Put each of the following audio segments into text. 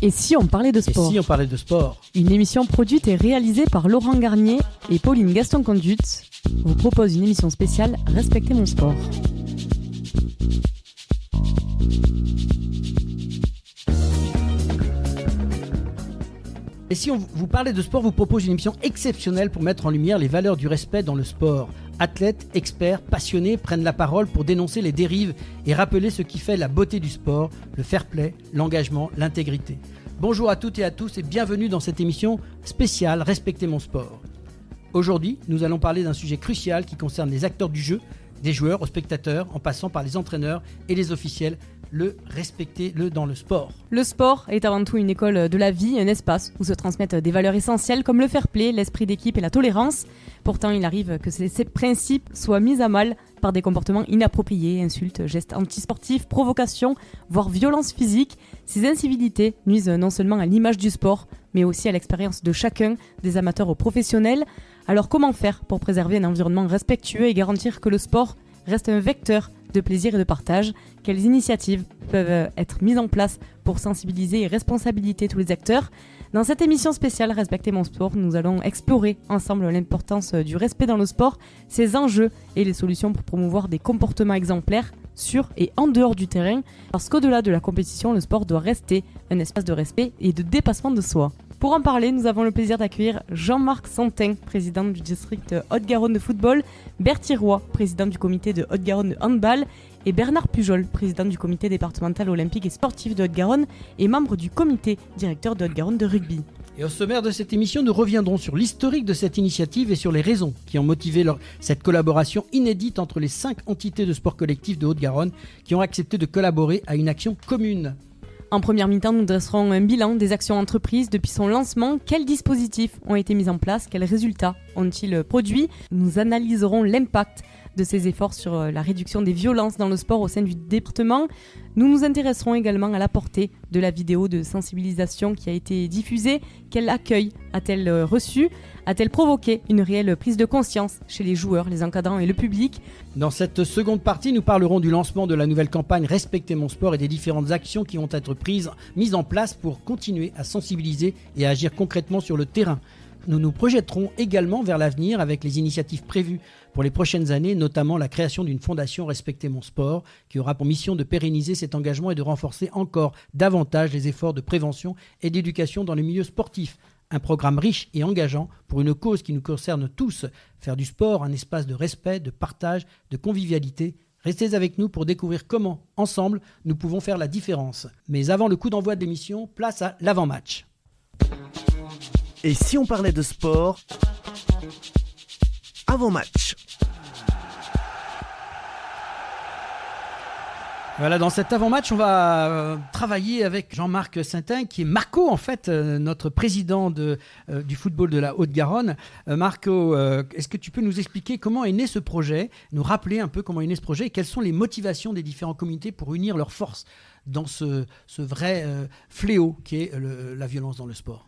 Et si on parlait de Et sport si on parlait de sport? Une émission produite et réalisée par Laurent Garnier et Pauline Gaston-Conduit vous propose une émission spéciale Respectez mon sport. Et si on vous parlait de sport, vous propose une émission exceptionnelle pour mettre en lumière les valeurs du respect dans le sport. Athlètes, experts, passionnés prennent la parole pour dénoncer les dérives et rappeler ce qui fait la beauté du sport, le fair play, l'engagement, l'intégrité. Bonjour à toutes et à tous et bienvenue dans cette émission spéciale Respectez mon sport. Aujourd'hui, nous allons parler d'un sujet crucial qui concerne les acteurs du jeu, des joueurs aux spectateurs, en passant par les entraîneurs et les officiels. Respectez-le dans le sport. Le sport est avant tout une école de la vie, un espace où se transmettent des valeurs essentielles comme le fair play, l'esprit d'équipe et la tolérance. Pourtant, il arrive que ces principes soient mis à mal par des comportements inappropriés, insultes, gestes antisportifs, provocations, voire violences physiques. Ces incivilités nuisent non seulement à l'image du sport, mais aussi à l'expérience de chacun, des amateurs aux professionnels. Alors comment faire pour préserver un environnement respectueux et garantir que le sport reste un vecteur de plaisir et de partage? Quelles initiatives peuvent être mises en place pour sensibiliser et responsabiliser tous les acteurs? Dans cette émission spéciale Respectez mon sport, nous allons explorer ensemble l'importance du respect dans le sport, ses enjeux et les solutions pour promouvoir des comportements exemplaires sur et en dehors du terrain, parce qu'au-delà de la compétition, le sport doit rester un espace de respect et de dépassement de soi. Pour en parler, nous avons le plaisir d'accueillir Jean-Marc Santin, président du district Haute-Garonne de football, Berthier Roy, président du comité de Haute-Garonne de handball, et Bernard Pujol, président du comité départemental olympique et sportif de Haute-Garonne et membre du comité directeur de Haute-Garonne de rugby. Et au sommaire de cette émission, nous reviendrons sur l'historique de cette initiative et sur les raisons qui ont motivé cette collaboration inédite entre les 5 entités de sport collectif de Haute-Garonne qui ont accepté de collaborer à une action commune. En première mi-temps, nous dresserons un bilan des actions entreprises depuis son lancement. Quels dispositifs ont été mis en place? Quels résultats ont-ils produits? Nous analyserons l'impact de ces efforts sur la réduction des violences dans le sport au sein du département. Nous nous intéresserons également à la portée de la vidéo de sensibilisation qui a été diffusée. Quel accueil a-t-elle reçu? A-t-elle provoqué une réelle prise de conscience chez les joueurs, les encadrants et le public? Dans cette seconde partie, nous parlerons du lancement de la nouvelle campagne Respectez mon sport et des différentes actions qui vont être mises en place pour continuer à sensibiliser et à agir concrètement sur le terrain. Nous nous projetterons également vers l'avenir avec les initiatives prévues pour les prochaines années, notamment la création d'une fondation Respectez mon sport qui aura pour mission de pérenniser cet engagement et de renforcer encore davantage les efforts de prévention et d'éducation dans le milieu sportif. Un programme riche et engageant pour une cause qui nous concerne tous, faire du sport un espace de respect, de partage, de convivialité. Restez avec nous pour découvrir comment, ensemble, nous pouvons faire la différence. Mais avant le coup d'envoi de l'émission, place à l'avant-match. Et si on parlait de sport avant match? Voilà, dans cet avant-match, on va travailler avec Jean-Marc Santin, qui est Marco, en fait, notre président du football de la Haute-Garonne. Marco, est-ce que tu peux nous expliquer comment est né ce projet, nous rappeler un peu comment est né ce projet et quelles sont les motivations des différentes communautés pour unir leurs forces dans ce vrai fléau qui est la violence dans le sport?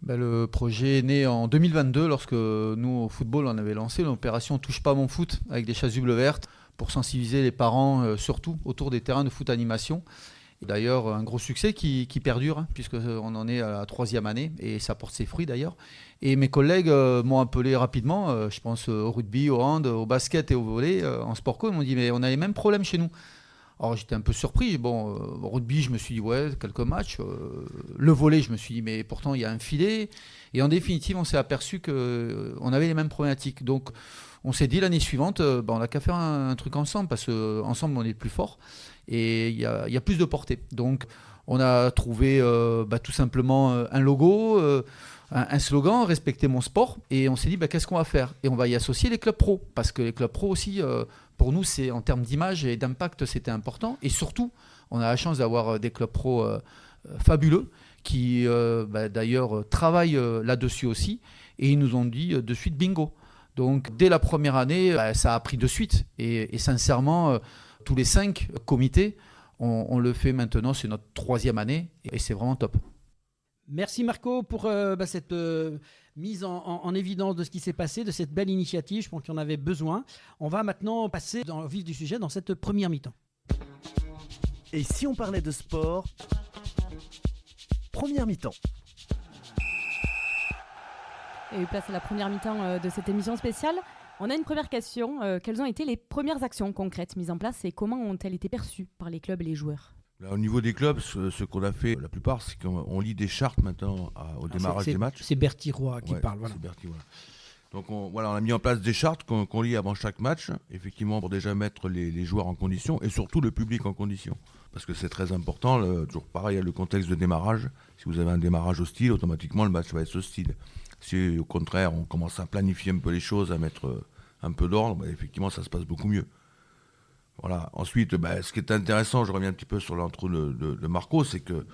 Le projet est né en 2022 lorsque nous, au football, on avait lancé l'opération Touche pas mon foot avec des chasubles vertes pour sensibiliser les parents, surtout autour des terrains de foot animation. Et d'ailleurs, un gros succès qui perdure, puisqu'on en est à la 3e année et ça porte ses fruits d'ailleurs. Et mes collègues m'ont appelé rapidement, je pense au rugby, au hand, au basket et au volley, en sport co, ils m'ont dit mais on a les mêmes problèmes chez nous. Alors j'étais un peu surpris. Au rugby, je me suis dit ouais, quelques matchs. Le volley, je me suis dit mais pourtant il y a un filet. Et en définitive, on s'est aperçu qu'on avait les mêmes problématiques. Donc on s'est dit l'année suivante, on n'a qu'à faire un truc ensemble parce qu'ensemble on est plus fort et il y a plus de portée. Donc on a trouvé tout simplement un logo, un slogan, Respectez mon sport. Et on s'est dit qu'est-ce qu'on va faire? Et on va y associer les clubs pro parce que les clubs pro aussi... pour nous, c'est en termes d'image et d'impact, c'était important. Et surtout, on a la chance d'avoir des clubs pro fabuleux qui, d'ailleurs, travaillent là-dessus aussi. Et ils nous ont dit de suite bingo. Donc, dès la première année, ça a pris de suite. Et sincèrement, tous les 5 comités, on le fait maintenant. C'est notre 3e année et c'est vraiment top. Merci Marco pour cette mise en évidence de ce qui s'est passé, de cette belle initiative. Je pense qu'il y en avait besoin. On va maintenant passer dans le vif du sujet dans cette première mi-temps. Et si on parlait de sport première mi-temps. Et place à la première mi-temps de cette émission spéciale. On a une première question. Quelles ont été les premières actions concrètes mises en place et comment ont-elles été perçues par les clubs et les joueurs ? Là, au niveau des clubs, ce qu'on a fait, la plupart, c'est qu'on lit des chartes maintenant au démarrage des matchs. C'est Bertie Roy qui parle. Voilà. C'est Bertie, voilà. Donc on a mis en place des chartes qu'on lit avant chaque match, effectivement pour déjà mettre les joueurs en condition et surtout le public en condition. Parce que c'est très important, toujours pareil, il y a le contexte de démarrage. Si vous avez un démarrage hostile, automatiquement le match va être hostile. Si au contraire on commence à planifier un peu les choses, à mettre un peu d'ordre, effectivement ça se passe beaucoup mieux. Voilà. Ensuite, ce qui est intéressant, je reviens un petit peu sur l'intro de Marco, c'est qu'on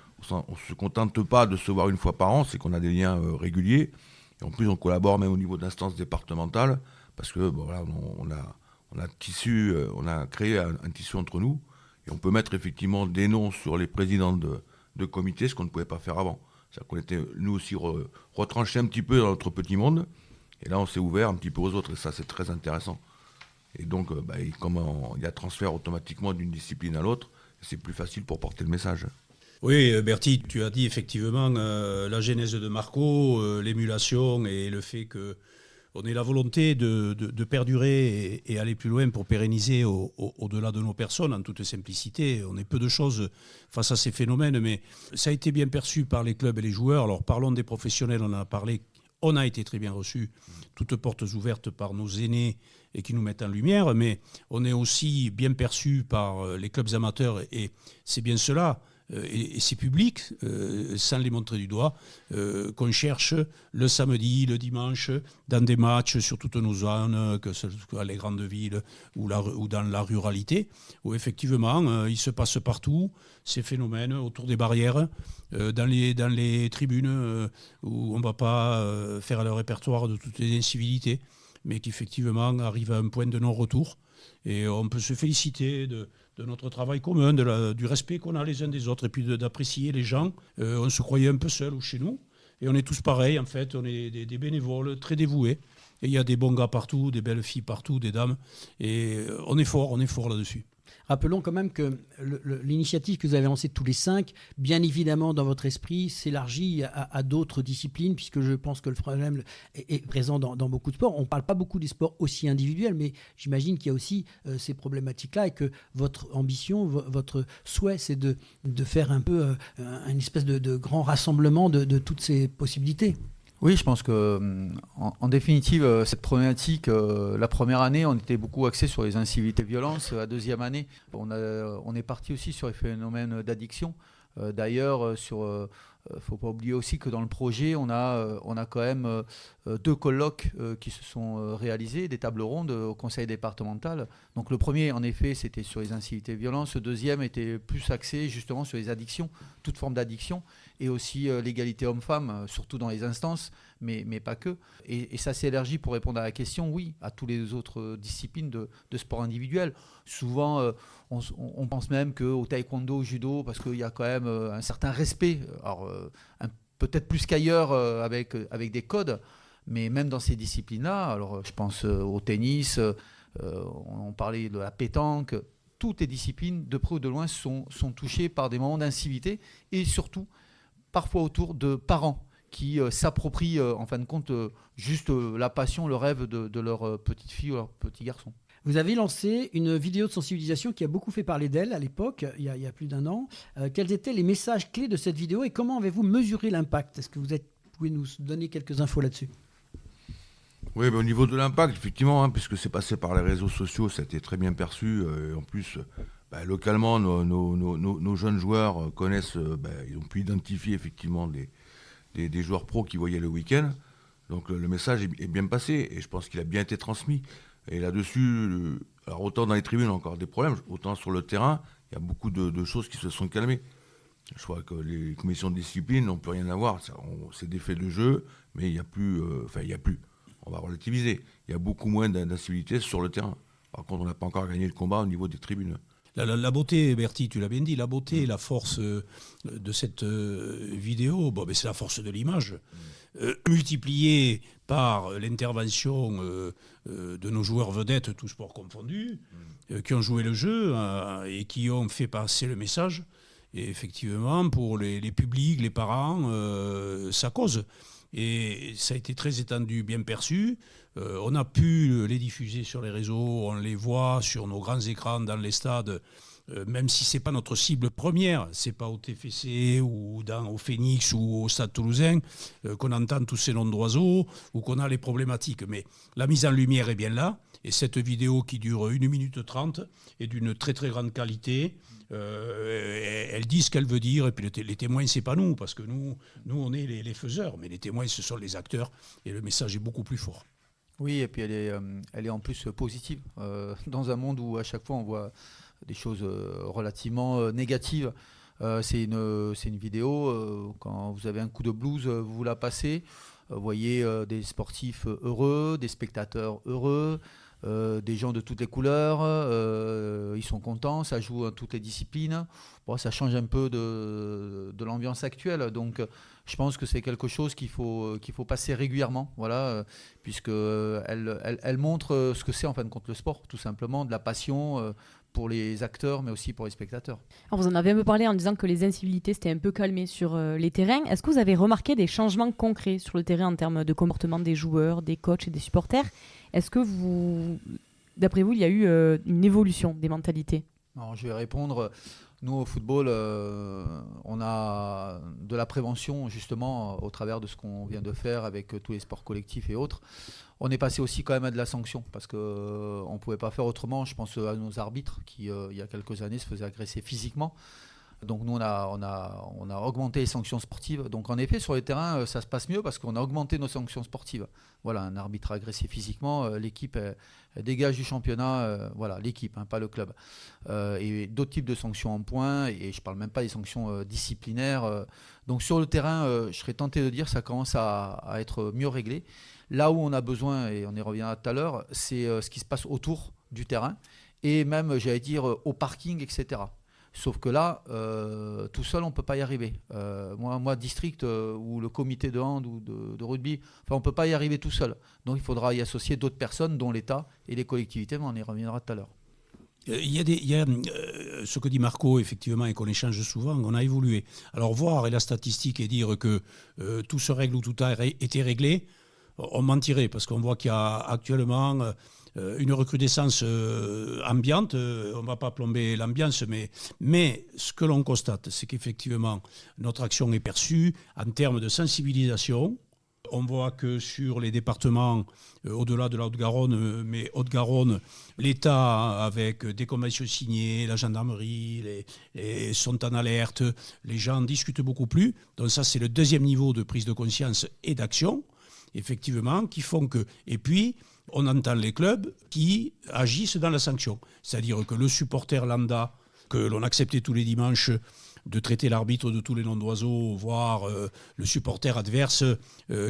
ne se contente pas de se voir une fois par an, c'est qu'on a des liens réguliers. Et en plus, on collabore même au niveau d'instances départementales, parce que on a créé un tissu entre nous, et on peut mettre effectivement des noms sur les présidents de comités, ce qu'on ne pouvait pas faire avant. C'est-à-dire qu'on était, nous aussi, retranchés un petit peu dans notre petit monde, et là, on s'est ouvert un petit peu aux autres, et ça, c'est très intéressant. Et donc, il y a transfert automatiquement d'une discipline à l'autre, c'est plus facile pour porter le message. Oui, Bertie, tu as dit effectivement la genèse de Marco, l'émulation et le fait qu'on ait la volonté de perdurer et aller plus loin pour pérenniser au-delà de nos personnes, en toute simplicité. On est peu de choses face à ces phénomènes, mais ça a été bien perçu par les clubs et les joueurs. Alors parlons des professionnels, on en a parlé. On a été très bien reçus, toutes portes ouvertes par nos aînés et qui nous mettent en lumière, mais on est aussi bien perçus par les clubs amateurs et c'est bien cela. Et c'est public, sans les montrer du doigt, qu'on cherche le samedi, le dimanche, dans des matchs sur toutes nos zones, que ce soit les grandes villes ou dans la ruralité, où effectivement, il se passe partout ces phénomènes autour des barrières, dans les tribunes, où on ne va pas faire le répertoire de toutes les incivilités, mais qui effectivement arrivent à un point de non-retour. Et on peut se féliciter de notre travail commun, du respect qu'on a les uns des autres, et puis d'apprécier les gens. On se croyait un peu seul chez nous, et on est tous pareils en fait, on est des bénévoles très dévoués. Et il y a des bons gars partout, des belles filles partout, des dames, et on est fort là-dessus. Rappelons quand même que l'initiative que vous avez lancée tous les 5, bien évidemment dans votre esprit, s'élargit à d'autres disciplines, puisque je pense que le problème est présent dans beaucoup de sports. On ne parle pas beaucoup des sports aussi individuels, mais j'imagine qu'il y a aussi ces problématiques-là et que votre ambition, votre souhait, c'est de faire un peu une espèce de grand rassemblement de toutes ces possibilités. Oui, je pense que, en définitive, cette problématique, la première année, on était beaucoup axé sur les incivilités et violences. La deuxième année, on est parti aussi sur les phénomènes d'addiction. D'ailleurs, faut pas oublier aussi que dans le projet, on a quand même 2 colloques qui se sont réalisés, des tables rondes au conseil départemental. Donc le premier, en effet, c'était sur les incivilités et violences. Le deuxième était plus axé justement sur les addictions, toute forme d'addiction, et aussi l'égalité homme-femme, surtout dans les instances, mais pas que. Et ça s'est élargi pour répondre à la question, oui, à toutes les autres disciplines de sport individuel. Souvent, on pense même qu'au taekwondo, au judo, parce qu'il y a quand même un certain respect, alors peut-être plus qu'ailleurs avec des codes, mais même dans ces disciplines-là, alors je pense au tennis, on parlait de la pétanque, toutes les disciplines, de près ou de loin, sont touchées par des moments d'incivilité, et surtout, parfois autour de parents qui s'approprient, en fin de compte, juste la passion, le rêve de leur petite fille ou leur petit garçon. Vous avez lancé une vidéo de sensibilisation qui a beaucoup fait parler d'elle à l'époque, il y a plus d'1 an. Quels étaient les messages clés de cette vidéo et comment avez-vous mesuré l'impact ? Est-ce que vous pouvez nous donner quelques infos là-dessus ? Oui, au niveau de l'impact, effectivement, puisque c'est passé par les réseaux sociaux, ça a été très bien perçu. Et en plus, localement, nos jeunes joueurs connaissent, ils ont pu identifier effectivement des joueurs pros qui voyaient le week-end. Donc le message est bien passé et je pense qu'il a bien été transmis. Et là-dessus, alors autant dans les tribunes, on a encore des problèmes, autant sur le terrain, il y a beaucoup de choses qui se sont calmées. Je crois que les commissions de discipline n'ont plus rien à voir. C'est des faits de jeu, mais il n'y a plus. On va relativiser. Il y a beaucoup moins d'incivilité sur le terrain. Par contre, on n'a pas encore gagné le combat au niveau des tribunes. La beauté, Bertie, tu l'as bien dit, la beauté et la force de cette vidéo, c'est la force de l'image, multipliée par l'intervention de nos joueurs vedettes, tous sports confondus, qui ont joué le jeu et qui ont fait passer le message. Et effectivement, pour les publics, les parents, ça cause. Et ça a été très étendu, bien perçu. On a pu les diffuser sur les réseaux, on les voit sur nos grands écrans dans les stades, même si ce n'est pas notre cible première, ce n'est pas au TFC ou au Phoenix ou au Stade Toulousain qu'on entend tous ces noms d'oiseaux ou qu'on a les problématiques. Mais la mise en lumière est bien là. Et cette vidéo qui dure 1 minute 30 est d'une très très grande qualité. Elle dit ce qu'elle veut dire. Et puis les témoins, c'est pas nous, parce que nous on est les faiseurs. Mais les témoins, ce sont les acteurs. Et le message est beaucoup plus fort. Oui, et puis elle est en plus positive. Dans un monde où à chaque fois on voit des choses relativement négatives. C'est une vidéo, quand vous avez un coup de blues, vous la passez. Vous voyez des sportifs heureux, des spectateurs heureux, des gens de toutes les couleurs, ils sont contents, ça joue à toutes les disciplines. Bon, ça change un peu de l'ambiance actuelle, donc je pense que c'est quelque chose qu'il faut passer régulièrement, voilà, puisque elle montre ce que c'est en fin de compte le sport, tout simplement, de la passion pour les acteurs, mais aussi pour les spectateurs. Alors vous en avez un peu parlé en disant que les incivilités s'étaient un peu calmées sur les terrains. Est-ce que vous avez remarqué des changements concrets sur le terrain en termes de comportement des joueurs, des coachs et des supporters ? Est-ce que d'après vous, il y a eu une évolution des mentalités ? Alors, je vais répondre. Nous, au football, on a de la prévention, justement, au travers de ce qu'on vient de faire avec tous les sports collectifs et autres. On est passé aussi quand même à de la sanction, parce qu'on ne pouvait pas faire autrement. Je pense à nos arbitres qui, il y a quelques années, se faisaient agresser physiquement. Donc nous, on a augmenté les sanctions sportives. Donc en effet, sur les terrains, ça se passe mieux parce qu'on a augmenté nos sanctions sportives. Voilà, un arbitre agressé physiquement, l'équipe elle dégage du championnat, voilà, l'équipe, pas le club. Et d'autres types de sanctions en points, et je ne parle même pas des sanctions disciplinaires. Donc sur le terrain, je serais tenté de dire que ça commence à être mieux réglé. Là où on a besoin, et on y reviendra tout à l'heure, c'est ce qui se passe autour du terrain, et même, j'allais dire, au parking, etc. Sauf que là, tout seul, on ne peut pas y arriver. Moi, district ou le comité de hand ou de rugby, on ne peut pas y arriver tout seul. Donc il faudra y associer d'autres personnes, dont l'État et les collectivités, mais on y reviendra tout à l'heure. Il y a ce que dit Marco, effectivement, et qu'on échange souvent, on a évolué. Alors voir la statistique et dire que tout se règle ou tout a été réglé, on mentirait, parce qu'on voit qu'il y a actuellement une recrudescence ambiante. On ne va pas plomber l'ambiance, mais ce que l'on constate, c'est qu'effectivement, notre action est perçue en termes de sensibilisation. On voit que sur les départements, au-delà de la Haute-Garonne, mais Haute-Garonne, l'État, avec des conventions signées, la gendarmerie, sont en alerte, les gens discutent beaucoup plus. Donc ça, c'est le deuxième niveau de prise de conscience et d'action, effectivement, qui font que... Et puis, on entend les clubs qui agissent dans la sanction. C'est-à-dire que le supporter lambda, que l'on acceptait tous les dimanches de traiter l'arbitre de tous les noms d'oiseaux, voire le supporter adverse,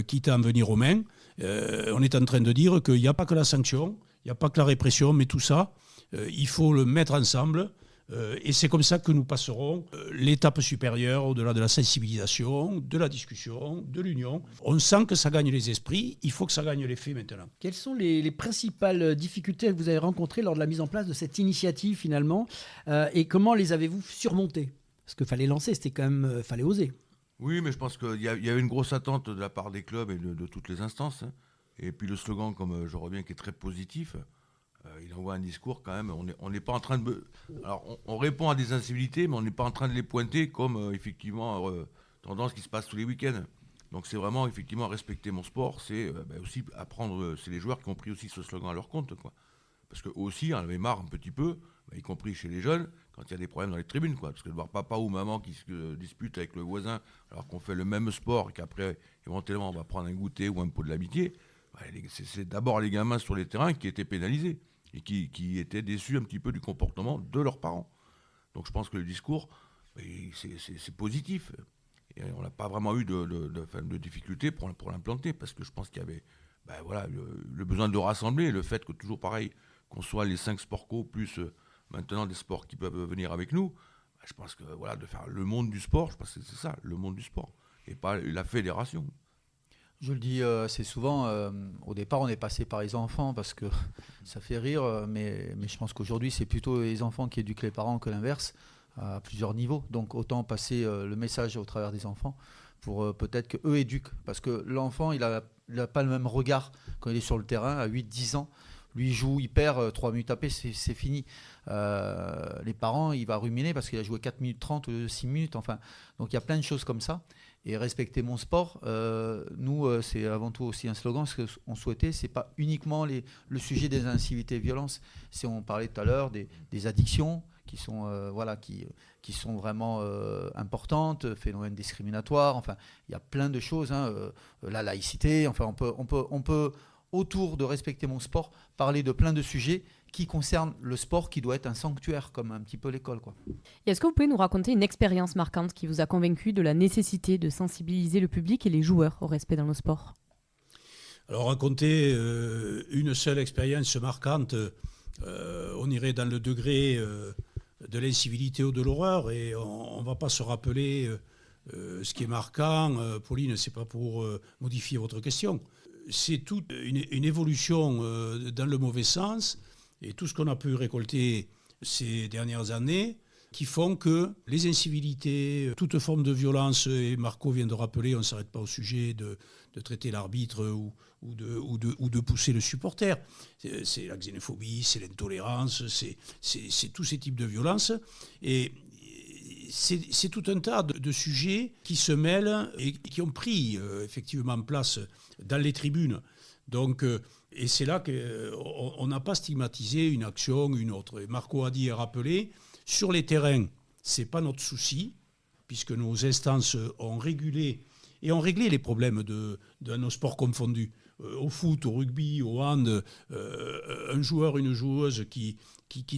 quitte à en venir aux mains, on est en train de dire qu'il n'y a pas que la sanction, il n'y a pas que la répression, mais tout ça, il faut le mettre ensemble. Et c'est comme ça que nous passerons l'étape supérieure au-delà de la sensibilisation, de la discussion, de l'union. On sent que ça gagne les esprits, il faut que ça gagne les faits maintenant. Quelles sont les principales difficultés que vous avez rencontrées lors de la mise en place de cette initiative finalement et comment les avez-vous surmontées ? Parce qu'il fallait lancer, c'était quand même, fallait oser. Oui, mais je pense qu'il y avait une grosse attente de la part des clubs et de toutes les instances. Et puis le slogan, comme je reviens, qui est très positif, il envoie un discours quand même. On n'est pas en train de... Alors, on répond à des incivilités, mais on n'est pas en train de les pointer comme, effectivement, tendance qui se passe tous les week-ends. Donc c'est vraiment, effectivement, respecter mon sport. C'est aussi apprendre... c'est les joueurs qui ont pris aussi ce slogan à leur compte, quoi. Parce qu'eux aussi, on avait marre un petit peu, y compris chez les jeunes, quand il y a des problèmes dans les tribunes, quoi. Parce que de voir papa ou maman qui se dispute avec le voisin, alors qu'on fait le même sport et qu'après, éventuellement, on va prendre un goûter ou un pot de l'amitié, c'est d'abord les gamins sur les terrains qui étaient pénalisés et qui étaient déçus un petit peu du comportement de leurs parents. Donc je pense que le discours, c'est positif. Et on n'a pas vraiment eu de difficultés pour l'implanter, parce que je pense qu'il y avait le besoin de rassembler, le fait que toujours pareil, qu'on soit les 5 sports co plus maintenant des sports qui peuvent venir avec nous, je pense que de faire le monde du sport, je pense que c'est ça, le monde du sport, et pas la fédération. Je le dis assez souvent, au départ on est passé par les enfants parce que ça fait rire, mais je pense qu'aujourd'hui c'est plutôt les enfants qui éduquent les parents que l'inverse. à plusieurs niveaux. Donc autant passer le message au travers des enfants pour peut-être qu'eux éduquent. Parce que l'enfant, il n'a pas le même regard quand il est sur le terrain à 8-10 ans. Lui, il joue, il perd 3 minutes tapées, c'est fini. Les parents, il va ruminer parce qu'il a joué 4 minutes 30 ou 6 minutes. Enfin, donc il y a plein de choses comme ça. Et respecter mon sport, nous, c'est avant tout aussi un slogan. Ce qu'on souhaitait, c'est pas uniquement le sujet des incivilités et violences. On parlait tout à l'heure des addictions qui sont, qui sont vraiment importantes, phénomènes discriminatoires. Enfin, il y a plein de choses. La laïcité. Enfin, on peut autour de respecter mon sport parler de plein de sujets qui concernent le sport, qui doit être un sanctuaire, comme un petit peu l'école, quoi. Et est-ce que vous pouvez nous raconter une expérience marquante qui vous a convaincu de la nécessité de sensibiliser le public et les joueurs au respect dans le sport ? Alors, raconter une seule expérience marquante, on irait dans le degré de l'incivilité ou de l'horreur, et on ne va pas se rappeler ce qui est marquant. Pauline, ce n'est pas pour modifier votre question. C'est toute une évolution dans le mauvais sens, et tout ce qu'on a pu récolter ces dernières années qui font que les incivilités, toute forme de violence, et Marco vient de rappeler, on ne s'arrête pas au sujet de traiter l'arbitre ou de pousser le supporter. C'est la xénophobie, c'est l'intolérance, c'est tous ces types de violences. Et c'est tout un tas de sujets qui se mêlent et qui ont pris effectivement place dans les tribunes. Donc, et c'est là qu'on n'a pas stigmatisé une action ou une autre. Et Marco a dit et rappelé, sur les terrains, ce n'est pas notre souci, puisque nos instances ont régulé les problèmes de nos sports confondus. Au foot, au rugby, au hand, un joueur, une joueuse qui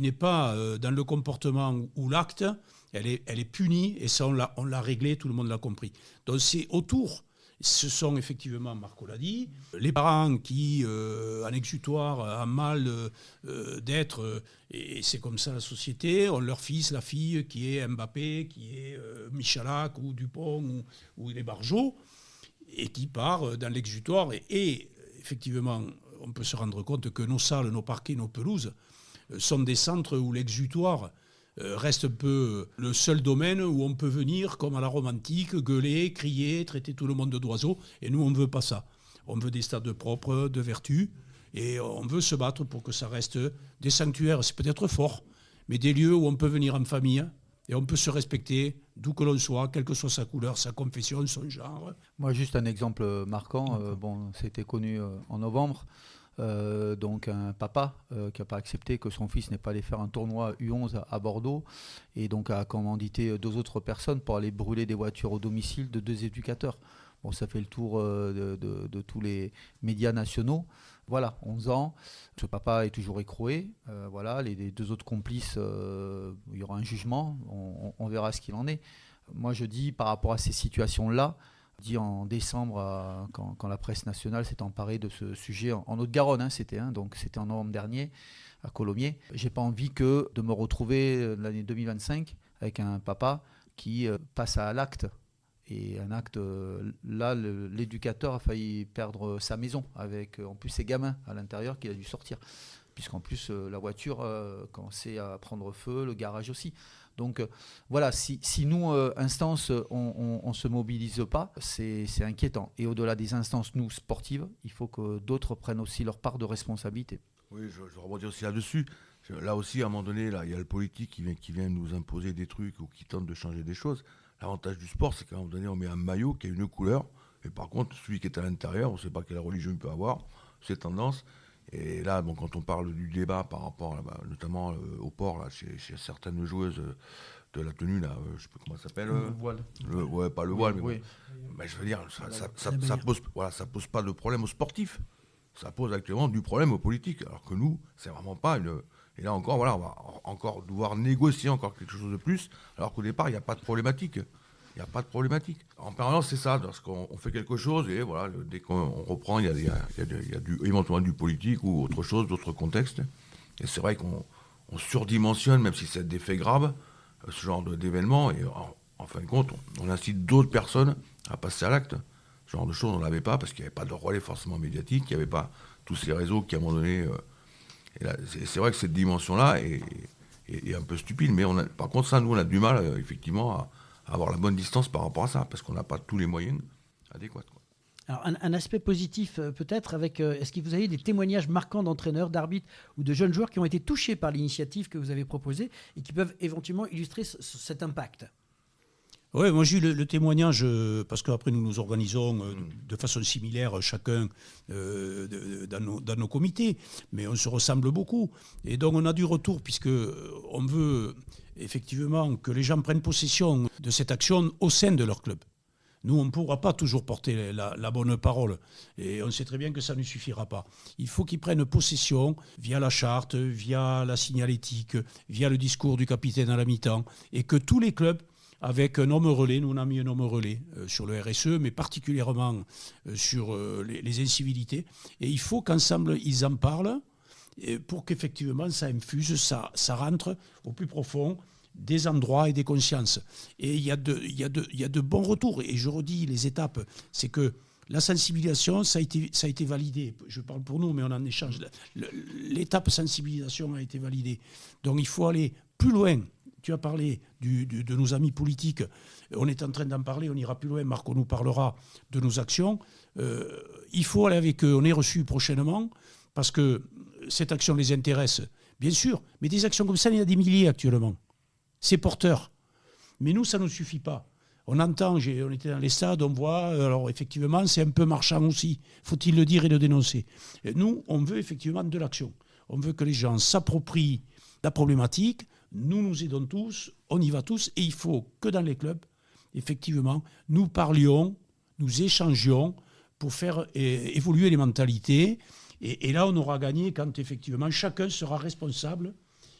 n'est pas dans le comportement ou l'acte, elle est punie, et ça on l'a réglé, tout le monde l'a compris. Donc c'est autour. Ce sont effectivement, Marco l'a dit, les parents qui, en exutoire, ont mal d'être, et c'est comme ça la société, ont leur fils, la fille, qui est Mbappé, qui est Michalak ou Dupont ou les Barjot, et qui part dans l'exutoire. Et effectivement, on peut se rendre compte que nos salles, nos parquets, nos pelouses sont des centres où l'exutoire reste un peu le seul domaine où on peut venir, comme à la Rome antique, gueuler, crier, traiter tout le monde d'oiseau. Et nous, on ne veut pas ça. On veut des stades propres, de vertu, et on veut se battre pour que ça reste des sanctuaires. C'est peut-être fort, mais des lieux où on peut venir en famille, et on peut se respecter, d'où que l'on soit, quelle que soit sa couleur, sa confession, son genre. Moi, juste un exemple marquant. C'était connu en novembre. Donc un papa qui n'a pas accepté que son fils n'ait pas allé faire un tournoi U11 à Bordeaux, et donc a commandité 2 autres personnes pour aller brûler des voitures au domicile de 2 éducateurs. Bon, ça fait le tour de tous les médias nationaux. Voilà, 11 ans, ce papa est toujours écroué. Les 2 autres complices, il y aura un jugement, on verra ce qu'il en est. Moi je dis par rapport à ces situations-là, dit en décembre, quand la presse nationale s'est emparée de ce sujet en Haute-Garonne, c'était en novembre dernier à Colomiers. J'ai pas envie de me retrouver l'année 2025 avec un papa qui passe à l'acte. Et un acte, là, l'éducateur a failli perdre sa maison, avec en plus ses gamins à l'intérieur qu'il a dû sortir. Puisqu'en plus, la voiture commençait à prendre feu, le garage aussi. Donc voilà, si nous, instances, on ne se mobilise pas, c'est inquiétant. Et au-delà des instances, nous, sportives, il faut que d'autres prennent aussi leur part de responsabilité. Oui, je rebondis aussi là-dessus. Là aussi, à un moment donné, il y a le politique qui vient nous imposer des trucs ou qui tente de changer des choses. L'avantage du sport, c'est qu'à un moment donné, on met un maillot qui a une couleur. Et par contre, celui qui est à l'intérieur, on ne sait pas quelle religion il peut avoir, c'est tendance. Et là, quand on parle du débat par rapport, notamment au port, là, chez certaines joueuses de la tenue, là, je ne sais plus comment ça s'appelle. Le voile. Pas le voile, oui. Mais je veux dire, ça pose pas de problème aux sportifs. Ça pose actuellement du problème aux politiques. Alors que nous, c'est vraiment pas une... Et là encore, on va encore devoir négocier encore quelque chose de plus, alors qu'au départ, il n'y a pas de problématique. Il n'y a pas de problématique. En permanence, c'est ça. Parce qu'on fait quelque chose et voilà, dès qu'on reprend, il y a éventuellement du politique ou autre chose, d'autres contextes. Et c'est vrai qu'on surdimensionne, même si c'est des faits graves, ce genre d'événements. Et en fin de compte, on incite d'autres personnes à passer à l'acte. Ce genre de choses, on n'avait pas parce qu'il n'y avait pas de relais forcément médiatique. Il n'y avait pas tous ces réseaux qui, à un moment donné... et là, c'est vrai que cette dimension-là est un peu stupide. Mais par contre, ça, nous, on a du mal, effectivement, à avoir la bonne distance par rapport à ça, parce qu'on n'a pas tous les moyens adéquats, quoi. Alors, un aspect positif peut-être avec, est-ce que vous avez des témoignages marquants d'entraîneurs, d'arbitres ou de jeunes joueurs qui ont été touchés par l'initiative que vous avez proposée et qui peuvent éventuellement illustrer cet impact? Oui, moi j'ai eu le témoignage, parce qu'après nous nous organisons de façon similaire chacun dans nos comités, mais on se ressemble beaucoup. Et donc on a du retour, puisque on veut effectivement que les gens prennent possession de cette action au sein de leur club. Nous, on ne pourra pas toujours porter la bonne parole. Et on sait très bien que ça ne suffira pas. Il faut qu'ils prennent possession via la charte, via la signalétique, via le discours du capitaine à la mi-temps, et que tous les clubs, avec un homme relais, nous on a mis un homme relais sur le RSE, mais particulièrement sur les incivilités. Et il faut qu'ensemble, ils en parlent pour qu'effectivement ça infuse, ça rentre au plus profond des endroits et des consciences. Et il y a de bons retours. Et je redis les étapes, c'est que la sensibilisation, ça a été validé. Je parle pour nous, mais on en échange. L'étape sensibilisation a été validée. Donc il faut aller plus loin. Tu as parlé de nos amis politiques. On est en train d'en parler, on ira plus loin. Marco nous parlera de nos actions. Il faut aller avec eux. On est reçus prochainement parce que cette action les intéresse, bien sûr. Mais des actions comme ça, il y en a des milliers actuellement. C'est porteur. Mais nous, ça ne nous suffit pas. On entend, on était dans les stades, on voit, alors effectivement, c'est un peu marchand aussi. Faut-il le dire et le dénoncer. Et nous, on veut effectivement de l'action. On veut que les gens s'approprient la problématique. Nous aidons tous, on y va tous. Et il faut que dans les clubs, effectivement, nous parlions, nous échangions pour faire évoluer les mentalités. Et là, on aura gagné quand effectivement chacun sera responsable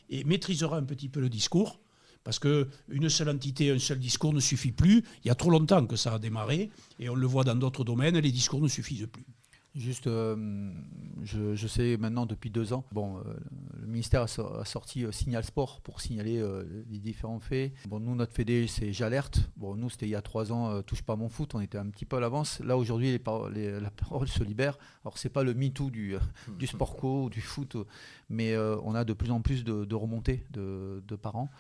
et maîtrisera un petit peu le discours. Parce qu'une seule entité, un seul discours ne suffit plus. Il y a trop longtemps que ça a démarré. Et on le voit dans d'autres domaines, les discours ne suffisent plus. Juste, je sais maintenant depuis 2 ans, le ministère a sorti Signal Sport pour signaler les différents faits. Bon, nous, notre fédé, c'est J'alerte. Bon, nous, c'était il y a 3 ans, Touche pas mon foot, on était un petit peu à l'avance. Là, aujourd'hui, la parole se libère. Alors, c'est pas le MeToo du sport co ou du foot, mais on a de plus en plus de remontées de parents.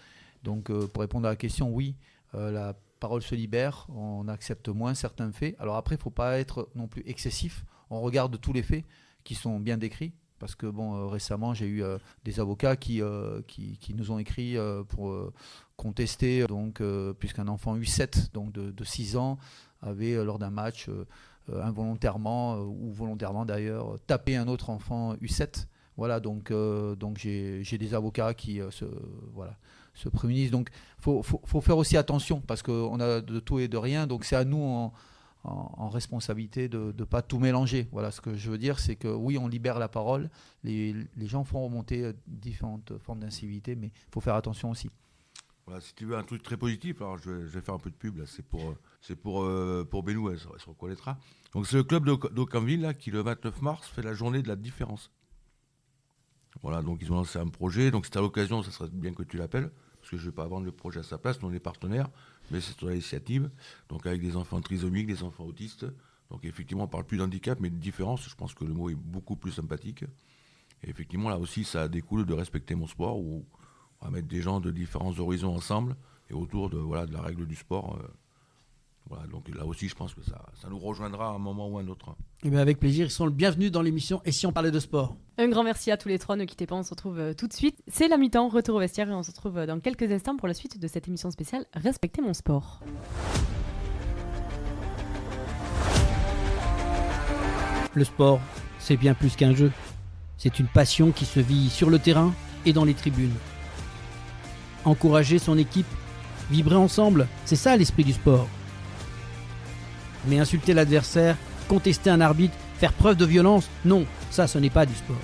Donc, pour répondre à la question, oui, la parole se libère, on accepte moins certains faits. Alors après, il ne faut pas être non plus excessif. On regarde tous les faits qui sont bien décrits. Parce que récemment, j'ai eu des avocats qui nous ont écrit pour contester, puisqu'un enfant U7 donc de 6 ans avait, lors d'un match, involontairement ou volontairement d'ailleurs, tapé un autre enfant U7. Voilà, donc j'ai des avocats qui se prémunissent. Donc faut faire aussi attention parce qu'on a de tout et de rien. Donc c'est à nous en responsabilité de ne pas tout mélanger. Voilà, ce que je veux dire, c'est que oui, on libère la parole. Les gens font remonter différentes formes d'incivilité, mais il faut faire attention aussi. Voilà, si tu veux un truc très positif, alors je vais faire un peu de pub là. C'est pour Bénou, elle se reconnaîtra. Donc c'est le club d'Aucamville là, qui le 29 mars fait la journée de la différence. Voilà, donc ils ont lancé un projet. Donc c'est à l'occasion, ça serait bien que tu l'appelles, parce que je ne vais pas vendre le projet à sa place, nous on est partenaires, mais c'est une initiative. Donc avec des enfants trisomiques, des enfants autistes. Donc effectivement, on ne parle plus d'handicap, mais de différence. Je pense que le mot est beaucoup plus sympathique. Et effectivement, là aussi, ça découle de respecter mon sport, où on va mettre des gens de différents horizons ensemble, et autour de la règle du sport. Voilà, donc là aussi, je pense que ça nous rejoindra à un moment ou à un autre. Et bien avec plaisir, ils sont le bienvenu dans l'émission Et si on parlait de sport. Un grand merci à tous les trois, ne quittez pas, on se retrouve tout de suite. C'est la mi-temps, retour au vestiaire et on se retrouve dans quelques instants pour la suite de cette émission spéciale Respectez mon sport. Le sport, c'est bien plus qu'un jeu. C'est une passion qui se vit sur le terrain et dans les tribunes. Encourager son équipe, vibrer ensemble, c'est ça l'esprit du sport. Mais insulter l'adversaire, contester un arbitre, faire preuve de violence, non, ça ce n'est pas du sport.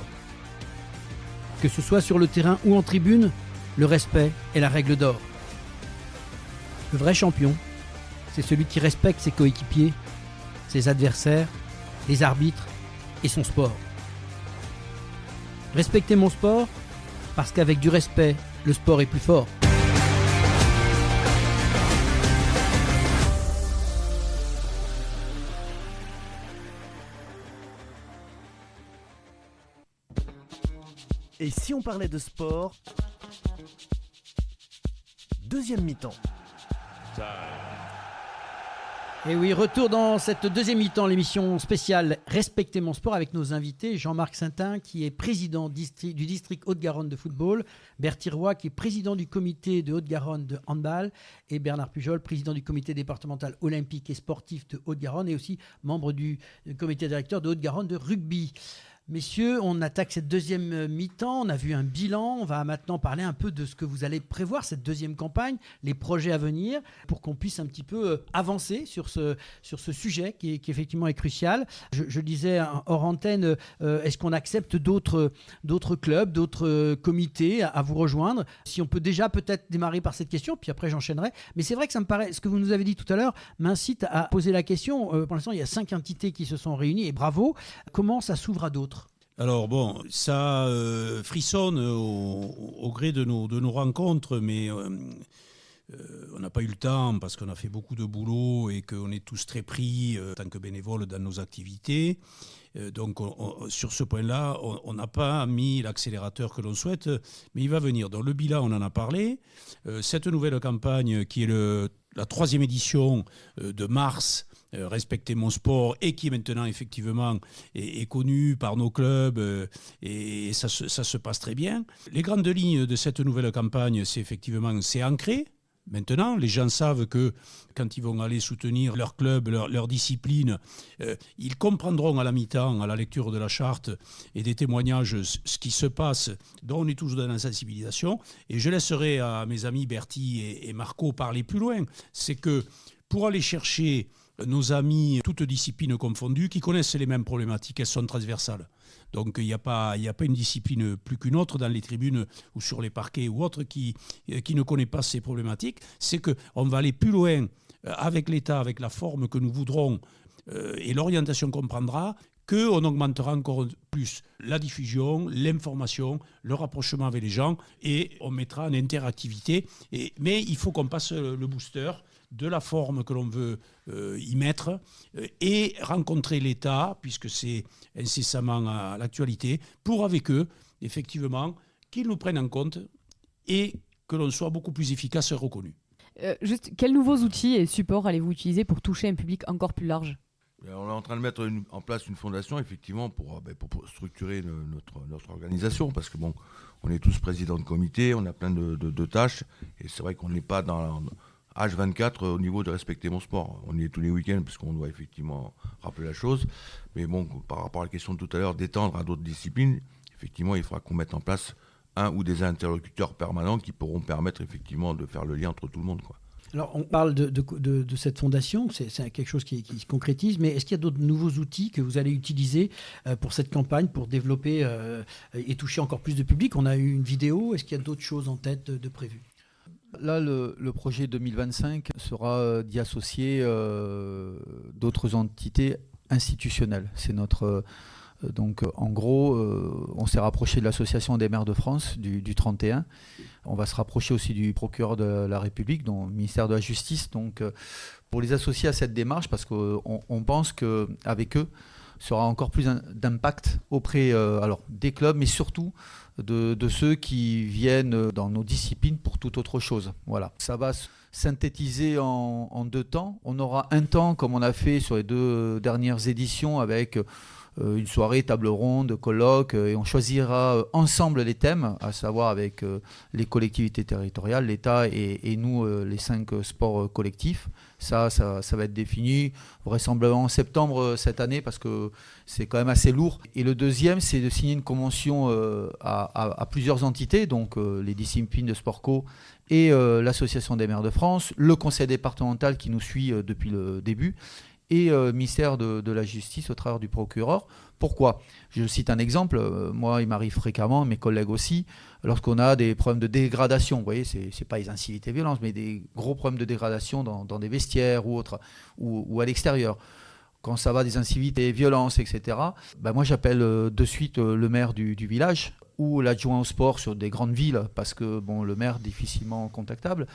Que ce soit sur le terrain ou en tribune, le respect est la règle d'or. Le vrai champion, c'est celui qui respecte ses coéquipiers, ses adversaires, les arbitres et son sport. Respectez mon sport, parce qu'avec du respect, le sport est plus fort. Et si on parlait de sport ? deuxième mi-temps. Et oui, retour dans cette deuxième mi-temps, l'émission spéciale Respectez mon sport avec nos invités, Jean-Marc Saintin qui est président du district Haute-Garonne de football, Bertie Roy qui est président du comité de Haute-Garonne de handball et Bernard Pujol, président du comité départemental olympique et sportif de Haute-Garonne et aussi membre du comité directeur de Haute-Garonne de rugby. Messieurs, on attaque cette deuxième mi-temps, on a vu un bilan, on va maintenant parler un peu de ce que vous allez prévoir, cette deuxième campagne, les projets à venir, pour qu'on puisse un petit peu avancer sur ce sujet qui effectivement est crucial. Je disais hors antenne, est-ce qu'on accepte d'autres clubs, d'autres comités à vous rejoindre? Si on peut déjà peut-être démarrer par cette question, puis après j'enchaînerai. Mais c'est vrai que ça me paraît, ce que vous nous avez dit tout à l'heure, m'incite à poser la question. Pour l'instant, il y a 5 entités qui se sont réunies, et bravo. Comment ça s'ouvre à d'autres? Alors bon, ça frissonne au gré de nos rencontres, mais on n'a pas eu le temps parce qu'on a fait beaucoup de boulot et qu'on est tous très pris en tant que bénévoles dans nos activités. Donc sur ce point-là, on n'a pas mis l'accélérateur que l'on souhaite, mais il va venir. Dans le bilan, on en a parlé. Cette nouvelle campagne qui est la 3e édition de mars, Respectez mon sport, et qui est maintenant effectivement est connue par nos clubs et ça se passe très bien. Les grandes lignes de cette nouvelle campagne, c'est ancré. Maintenant, les gens savent que quand ils vont aller soutenir leur club, leur discipline, ils comprendront à la mi-temps, à la lecture de la charte et des témoignages, ce qui se passe, dont on est toujours dans la sensibilisation. Et je laisserai à mes amis Bertie et Marco parler plus loin. C'est que pour aller chercher nos amis, toutes disciplines confondues, qui connaissent les mêmes problématiques, elles sont transversales. Donc il n'y a pas une discipline plus qu'une autre dans les tribunes ou sur les parquets ou autres qui ne connaît pas ces problématiques. C'est qu'on va aller plus loin avec l'État, avec la forme que nous voudrons et l'orientation qu'on prendra, qu'on augmentera encore plus la diffusion, l'information, le rapprochement avec les gens et on mettra en interactivité. Mais il faut qu'on passe le booster de la forme que l'on veut y mettre et rencontrer l'État, puisque c'est incessamment à l'actualité, pour avec eux, effectivement, qu'ils nous prennent en compte et que l'on soit beaucoup plus efficace et reconnu. Juste, quels nouveaux outils et supports allez-vous utiliser pour toucher un public encore plus large ? On est en train de mettre en place une fondation, effectivement, pour structurer notre organisation, parce que bon, on est tous présidents de comité, on a plein de tâches, et c'est vrai qu'on n'est pas dans H24 au niveau de respecter mon sport. On y est tous les week-ends, parce qu'on doit effectivement rappeler la chose, mais bon, par rapport à la question de tout à l'heure, d'étendre à d'autres disciplines, effectivement, il faudra qu'on mette en place un ou des interlocuteurs permanents qui pourront permettre effectivement de faire le lien entre tout le monde, quoi. Alors, on parle de cette fondation, c'est quelque chose qui se concrétise, mais est-ce qu'il y a d'autres nouveaux outils que vous allez utiliser pour cette campagne, pour développer et toucher encore plus de public? On a eu une vidéo, est-ce qu'il y a d'autres choses en tête de prévues? Là, le projet 2025 sera d'y associer d'autres entités institutionnelles. C'est notre... Donc en gros, on s'est rapproché de l'Association des maires de France du 31. On va se rapprocher aussi du procureur de la République, donc le ministère de la Justice, donc, pour les associer à cette démarche, parce qu'on pense qu'avec eux, ça aura encore plus d'impact auprès des clubs, mais surtout de ceux qui viennent dans nos disciplines pour toute autre chose. Voilà. Ça va synthétiser en 2 temps. On aura un temps, comme on a fait sur les 2 dernières éditions, avec une soirée, table ronde, colloque, et on choisira ensemble les thèmes, à savoir avec les collectivités territoriales, l'État et nous, les 5 sports collectifs. Ça va être défini vraisemblablement en septembre cette année, parce que c'est quand même assez lourd. Et le deuxième, c'est de signer une convention à plusieurs entités, donc les disciplines de sport co et l'Association des maires de France, le conseil départemental qui nous suit depuis le début, et ministère de la Justice au travers du procureur. Pourquoi ? Je cite un exemple. Moi, il m'arrive fréquemment, mes collègues aussi, lorsqu'on a des problèmes de dégradation. Vous voyez, c'est pas les incivilités et violences, mais des gros problèmes de dégradation dans des vestiaires ou autres, ou à l'extérieur. Quand ça va des incivilités et violences, etc., moi, j'appelle de suite le maire du village ou l'adjoint au sport sur des grandes villes, parce que le maire est difficilement contactable,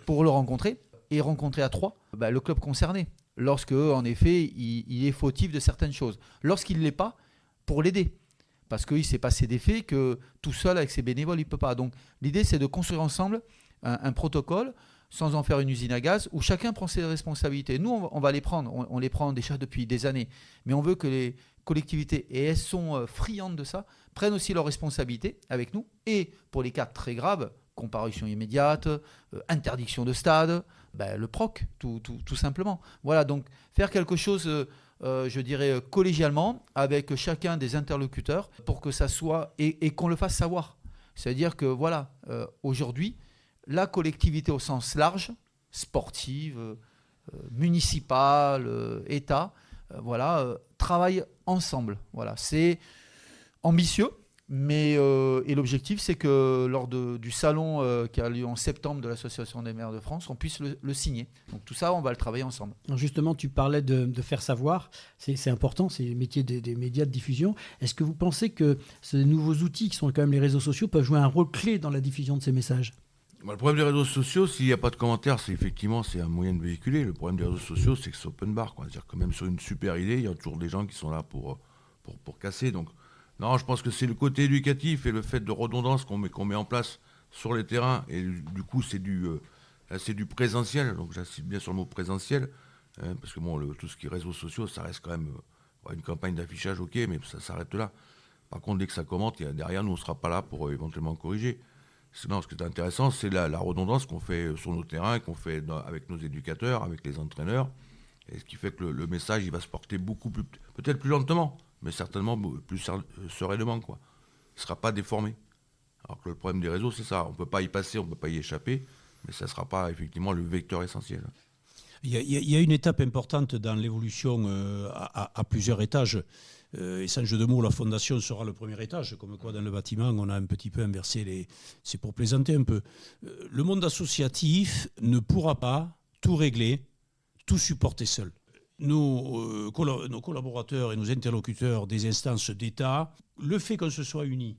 pour le rencontrer et rencontrer à 3 le club concerné. Lorsque, en effet, il est fautif de certaines choses. Lorsqu'il ne l'est pas, pour l'aider. Parce qu'il s'est passé des faits que tout seul, avec ses bénévoles, il ne peut pas. Donc, l'idée, c'est de construire ensemble un protocole sans en faire une usine à gaz, où chacun prend ses responsabilités. Nous, on va les prendre, on les prend déjà depuis des années, mais on veut que les collectivités, et elles sont friandes de ça, prennent aussi leurs responsabilités avec nous, et pour les cas très graves, comparution immédiate, interdiction de stade, le PROC, tout simplement. Voilà, donc faire quelque chose, je dirais, collégialement, avec chacun des interlocuteurs, pour que ça soit, et qu'on le fasse savoir. C'est-à-dire que, voilà, aujourd'hui, la collectivité au sens large, sportive, municipale, État, travaille ensemble. Voilà, c'est ambitieux, mais et l'objectif, c'est que lors du salon qui a lieu en septembre de l'Association des maires de France, on puisse le signer. Donc tout ça, on va le travailler ensemble. Alors justement, tu parlais de faire savoir, c'est important, c'est le métier des médias de diffusion. Est-ce que vous pensez que ces nouveaux outils qui sont quand même les réseaux sociaux peuvent jouer un rôle clé dans la diffusion de ces messages ? Le problème des réseaux sociaux, s'il n'y a pas de commentaires, c'est un moyen de véhiculer. Le problème des réseaux sociaux, c'est que c'est open bar, quoi. C'est-à-dire que même sur une super idée, il y a toujours des gens qui sont là pour casser. Donc, non, je pense que c'est le côté éducatif et le fait de redondance qu'on met en place sur les terrains. Et du coup, c'est du présentiel. Donc, j'insiste bien sur le mot présentiel. Parce que tout ce qui est réseaux sociaux, ça reste quand même une campagne d'affichage, ok, mais ça s'arrête là. Par contre, dès que ça commente, derrière, nous, on ne sera pas là pour éventuellement corriger. Sinon, ce qui est intéressant, c'est la redondance qu'on fait sur nos terrains, qu'on fait avec nos éducateurs, avec les entraîneurs, et ce qui fait que le message, il va se porter beaucoup plus, peut-être plus lentement, mais certainement plus sereinement, quoi. Il ne sera pas déformé. Alors que le problème des réseaux, c'est ça. On ne peut pas y passer, on ne peut pas y échapper, mais ça ne sera pas effectivement le vecteur essentiel. Il y a une étape importante dans l'évolution à plusieurs étages. Et sans jeu de mots, la fondation sera le premier étage. Comme quoi, dans le bâtiment, on a un petit peu inversé c'est pour plaisanter un peu. Le monde associatif ne pourra pas tout régler, tout supporter seul. Nos collaborateurs et nos interlocuteurs des instances d'État, le fait qu'on se soit unis,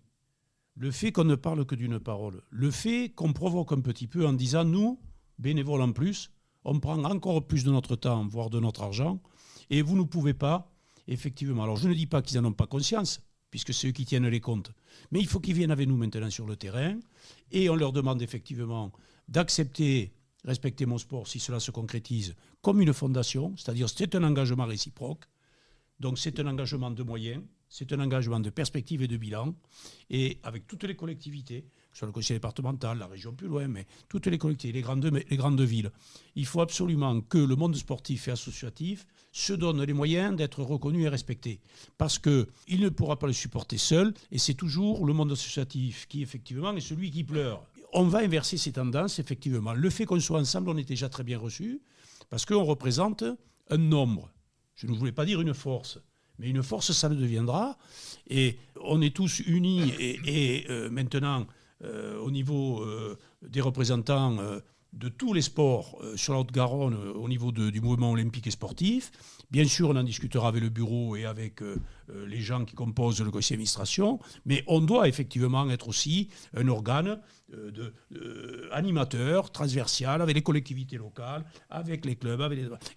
le fait qu'on ne parle que d'une parole, le fait qu'on provoque un petit peu en disant, nous, bénévoles en plus, on prend encore plus de notre temps, voire de notre argent, et vous ne pouvez pas, effectivement. Alors je ne dis pas qu'ils n'en ont pas conscience, puisque c'est eux qui tiennent les comptes, mais il faut qu'ils viennent avec nous maintenant sur le terrain, et on leur demande effectivement d'accepter, respecter mon sport, si cela se concrétise, comme une fondation, c'est-à-dire c'est un engagement réciproque, donc c'est un engagement de moyens, c'est un engagement de perspective et de bilan, et avec toutes les collectivités, que ce soit le conseil départemental, la région plus loin, mais toutes les collectivités, les grandes villes. Il faut absolument que le monde sportif et associatif se donne les moyens d'être reconnu et respecté. Parce qu'il ne pourra pas le supporter seul, et c'est toujours le monde associatif qui, effectivement, est celui qui pleure. On va inverser ces tendances, effectivement. Le fait qu'on soit ensemble, on est déjà très bien reçu, parce qu'on représente un nombre. Je ne voulais pas dire une force. Mais une force, ça le deviendra. Et on est tous unis. Et maintenant, au niveau des représentants de tous les sports sur la Haute-Garonne, au niveau du mouvement olympique et sportif, bien sûr, on en discutera avec le bureau et avec les gens qui composent le conseil d'administration. Mais on doit effectivement être aussi un organe animateur, transversal, avec les collectivités locales, avec les clubs.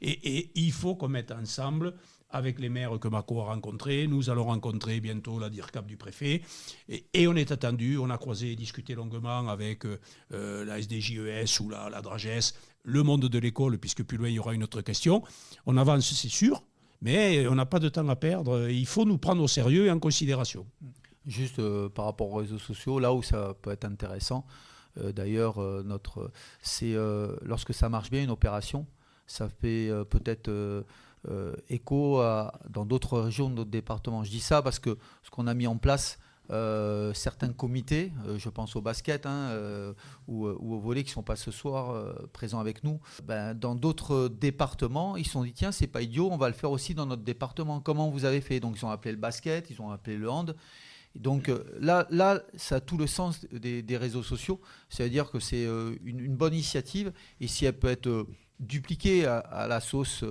Et il faut qu'on mette ensemble, avec les maires que Marco a rencontrés. Nous allons rencontrer bientôt la DIRCAP du préfet. Et on est attendu. On a croisé et discuté longuement avec la SDJES ou la DRAGES, le monde de l'école, puisque plus loin, il y aura une autre question. On avance, c'est sûr, mais on n'a pas de temps à perdre. Il faut nous prendre au sérieux et en considération. Juste par rapport aux réseaux sociaux, là où ça peut être intéressant, d'ailleurs, c'est lorsque ça marche bien, une opération, ça fait peut-être écho dans d'autres régions, d'autres départements. Je dis ça parce que ce qu'on a mis en place, certains comités, je pense au basket ou au volley qui ne sont pas ce soir présents avec nous, dans d'autres départements, ils se sont dit tiens, c'est pas idiot, on va le faire aussi dans notre département. Comment vous avez fait? Donc ils ont appelé le basket, ils ont appelé le hand. Donc là, ça a tout le sens des réseaux sociaux, c'est-à-dire que c'est une bonne initiative, et si elle peut être dupliquée à la sauce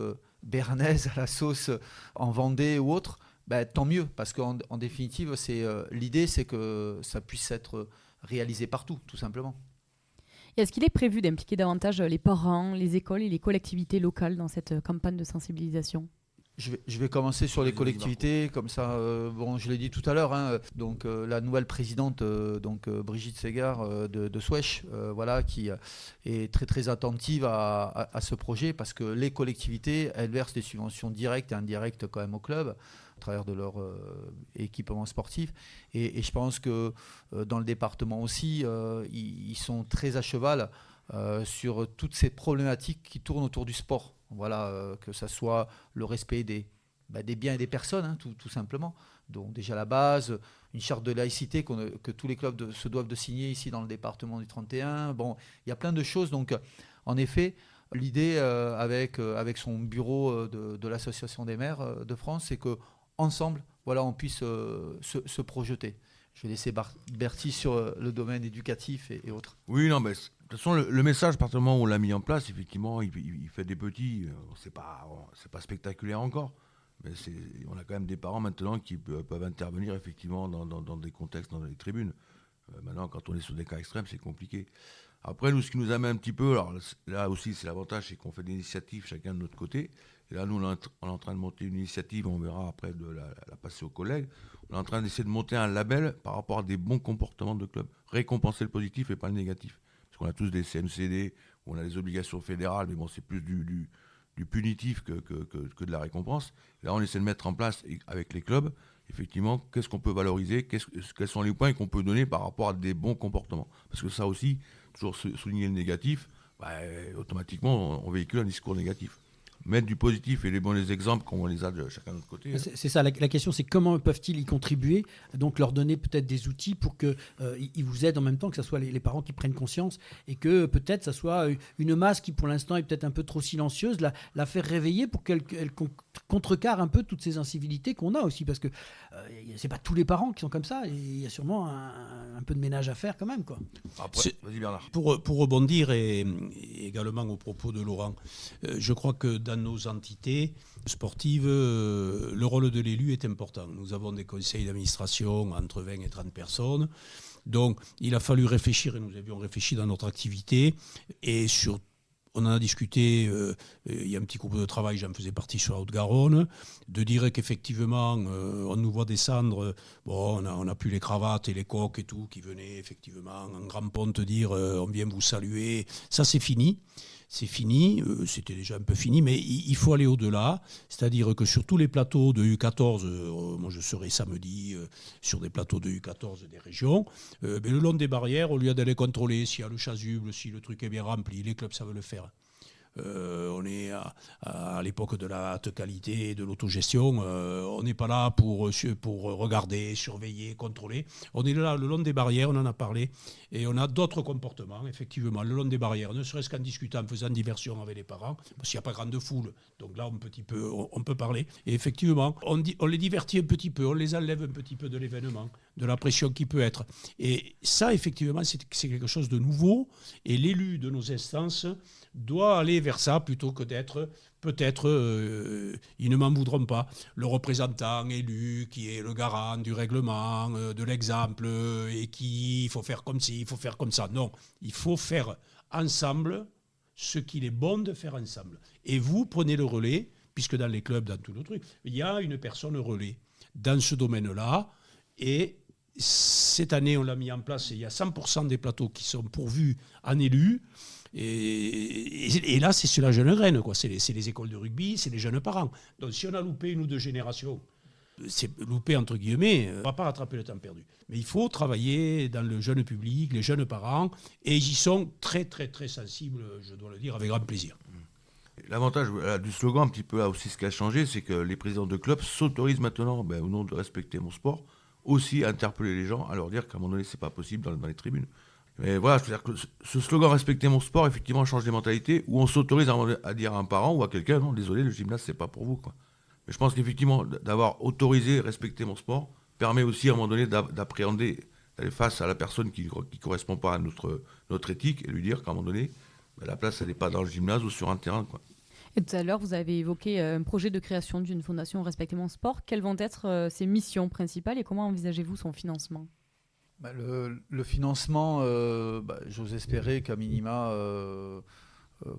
béarnaise, à la sauce en Vendée ou autre, tant mieux, parce qu'en définitive, l'idée, c'est que ça puisse être réalisé partout, tout simplement. Et est-ce qu'il est prévu d'impliquer davantage les parents, les écoles et les collectivités locales dans cette campagne de sensibilisation ? Je vais commencer sur les collectivités, comme ça, bon, je l'ai dit tout à l'heure, hein, donc la nouvelle présidente, Brigitte Segar de Swesh, voilà, qui est très très attentive à ce projet, parce que les collectivités, elles versent des subventions directes et indirectes quand même au club, à travers de leur équipement sportif, et je pense que dans le département aussi, ils sont très à cheval sur toutes ces problématiques qui tournent autour du sport. Voilà, que ce soit le respect des biens et des personnes, hein, tout simplement. Donc déjà la base, une charte de laïcité que tous les clubs se doivent de signer ici dans le département du 31. Bon, il y a plein de choses. Donc en effet, l'idée avec son bureau de l'Association des maires de France, c'est qu'ensemble, voilà, on puisse se projeter. Je vais laisser Bertie sur le domaine éducatif et autres. Oui, non, mais de toute façon, le message, à partir du moment où on l'a mis en place, effectivement, il fait des petits. C'est pas spectaculaire encore. Mais on a quand même des parents maintenant qui peuvent intervenir effectivement dans des contextes, dans les tribunes. Maintenant, quand on est sur des cas extrêmes, c'est compliqué. Après, nous, ce qui nous amène un petit peu, alors là aussi, c'est l'avantage, c'est qu'on fait des initiatives chacun de notre côté. Et là, nous, on est en train de monter une initiative, on verra après de la passer aux collègues. On est en train d'essayer de monter un label par rapport à des bons comportements de club. Récompenser le positif et pas le négatif. Parce qu'on a tous des CNCD, où on a des obligations fédérales, mais bon, c'est plus du punitif que de la récompense. Là, on essaie de mettre en place avec les clubs, effectivement, qu'est-ce qu'on peut valoriser, quels sont les points qu'on peut donner par rapport à des bons comportements. Parce que ça aussi, toujours souligner le négatif, automatiquement, on véhicule un discours négatif. Mettre du positif et les bons exemples, comme on les a de chacun de notre côté. C'est ça, la question, c'est comment peuvent-ils y contribuer, donc leur donner peut-être des outils pour qu'ils vous aident en même temps, que ce soit les parents qui prennent conscience, et que peut-être ça soit une masse qui pour l'instant est peut-être un peu trop silencieuse, la faire réveiller pour qu'elle contrecarre un peu toutes ces incivilités qu'on a aussi, parce que c'est pas tous les parents qui sont comme ça, et il y a sûrement un peu de ménage à faire quand même, quoi. Après, vas-y Bernard. Pour rebondir et également aux propos de Laurent, je crois que dans nos entités sportives, le rôle de l'élu est important. Nous avons des conseils d'administration entre 20 et 30 personnes. Donc, il a fallu réfléchir, et nous avions réfléchi dans notre activité, et on en a discuté, il y a un petit groupe de travail, j'en faisais partie sur la Haute-Garonne, de dire qu'effectivement, on nous voit descendre, on n'a plus les cravates et les coques et tout, qui venaient effectivement en grand pont te dire on vient vous saluer. Ça, c'est fini. C'est fini, c'était déjà un peu fini, mais il faut aller au-delà. C'est-à-dire que sur tous les plateaux de U14, moi je serai samedi sur des plateaux de U14 des régions, mais le long des barrières, au lieu d'aller contrôler s'il y a le chasuble, si le truc est bien rempli, les clubs savent le faire. On est à l'époque de la haute qualité et de l'autogestion. On n'est pas là pour regarder, surveiller, contrôler. On est là le long des barrières, on en a parlé. Et on a d'autres comportements, effectivement, le long des barrières, ne serait-ce qu'en discutant, en faisant diversion avec les parents, parce qu'il n'y a pas grande foule. Donc là, on peut parler. Et effectivement, on les divertit un petit peu, on les enlève un petit peu de l'événement, de la pression qui peut être. Et ça, effectivement, c'est quelque chose de nouveau. Et l'élu de nos instances doit aller vers ça plutôt que d'être, peut-être, ils ne m'en voudront pas, le représentant élu qui est le garant du règlement, de l'exemple, et il faut faire comme ci, il faut faire comme ça. Non, il faut faire ensemble ce qu'il est bon de faire ensemble. Et vous prenez le relais, puisque dans les clubs, dans tous nos trucs, il y a une personne relais dans ce domaine-là, et cette année, on l'a mis en place, et il y a 100% des plateaux qui sont pourvus en élus. Et là, c'est sur la jeune graine, quoi. C'est les écoles de rugby, c'est les jeunes parents. Donc, si on a loupé une ou deux générations, c'est loupé entre guillemets, on ne va pas rattraper le temps perdu. Mais il faut travailler dans le jeune public, les jeunes parents, et ils y sont très, très, très sensibles, je dois le dire, avec grand plaisir. L'avantage du slogan, un petit peu là aussi, ce qui a changé, c'est que les présidents de clubs s'autorisent maintenant, au nom de respecter mon sport, aussi à interpeller les gens, à leur dire qu'à un moment donné, c'est pas possible dans les tribunes. Mais voilà, je veux dire que ce slogan « Respecter mon sport », effectivement, change des mentalités, où on s'autorise à dire à un parent ou à quelqu'un « Non, désolé, le gymnase, c'est pas pour vous. » quoi. Mais je pense qu'effectivement, d'avoir autorisé « Respecter mon sport » permet aussi, à un moment donné, d'appréhender, d'aller face à la personne qui ne correspond pas à notre éthique et lui dire qu'à un moment donné, la place, elle n'est pas dans le gymnase ou sur un terrain, quoi. Et tout à l'heure, vous avez évoqué un projet de création d'une fondation Respecter mon sport. Quelles vont être ses missions principales et comment envisagez-vous son financement ? Le financement, j'ose espérer qu'à minima,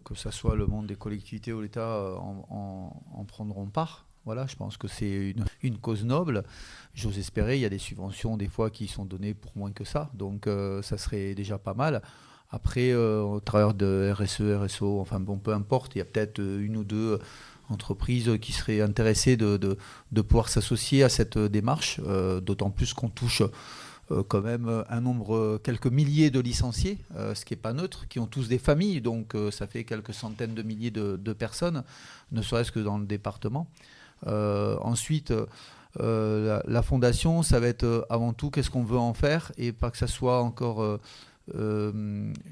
que ce soit le monde des collectivités ou l'État en prendront part. Voilà, je pense que c'est une cause noble. J'ose espérer, il y a des subventions des fois qui sont données pour moins que ça, donc ça serait déjà pas mal. Après, au travers de RSE, RSO, enfin bon, peu importe, il y a peut-être une ou deux entreprises qui seraient intéressées de pouvoir s'associer à cette démarche, d'autant plus qu'on touche quand même quelques milliers de licenciés, ce qui n'est pas neutre, qui ont tous des familles, donc ça fait quelques centaines de milliers de personnes, ne serait-ce que dans le département. Ensuite, la fondation, ça va être avant tout qu'est-ce qu'on veut en faire, et pas que ça soit encore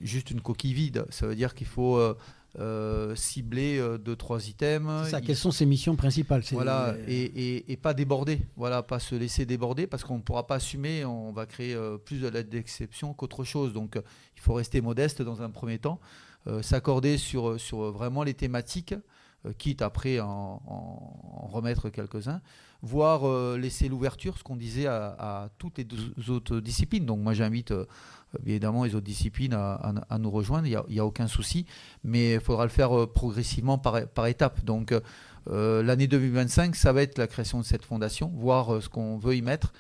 juste une coquille vide. Ça veut dire qu'il faut cibler 2-3 items. C'est ça, quelles sont ses missions principales? Voilà, et pas déborder, voilà, pas se laisser déborder, parce qu'on ne pourra pas assumer, on va créer plus de lettres d'exception qu'autre chose. Donc il faut rester modeste dans un premier temps, s'accorder sur vraiment les thématiques, quitte après en remettre quelques-uns, voire laisser l'ouverture, ce qu'on disait, à toutes les autres disciplines. Donc moi j'invite évidemment les autres disciplines à nous rejoindre, il n'y a aucun souci, mais il faudra le faire progressivement par étapes. Donc l'année 2025, ça va être la création de cette fondation, voir ce qu'on veut y mettre,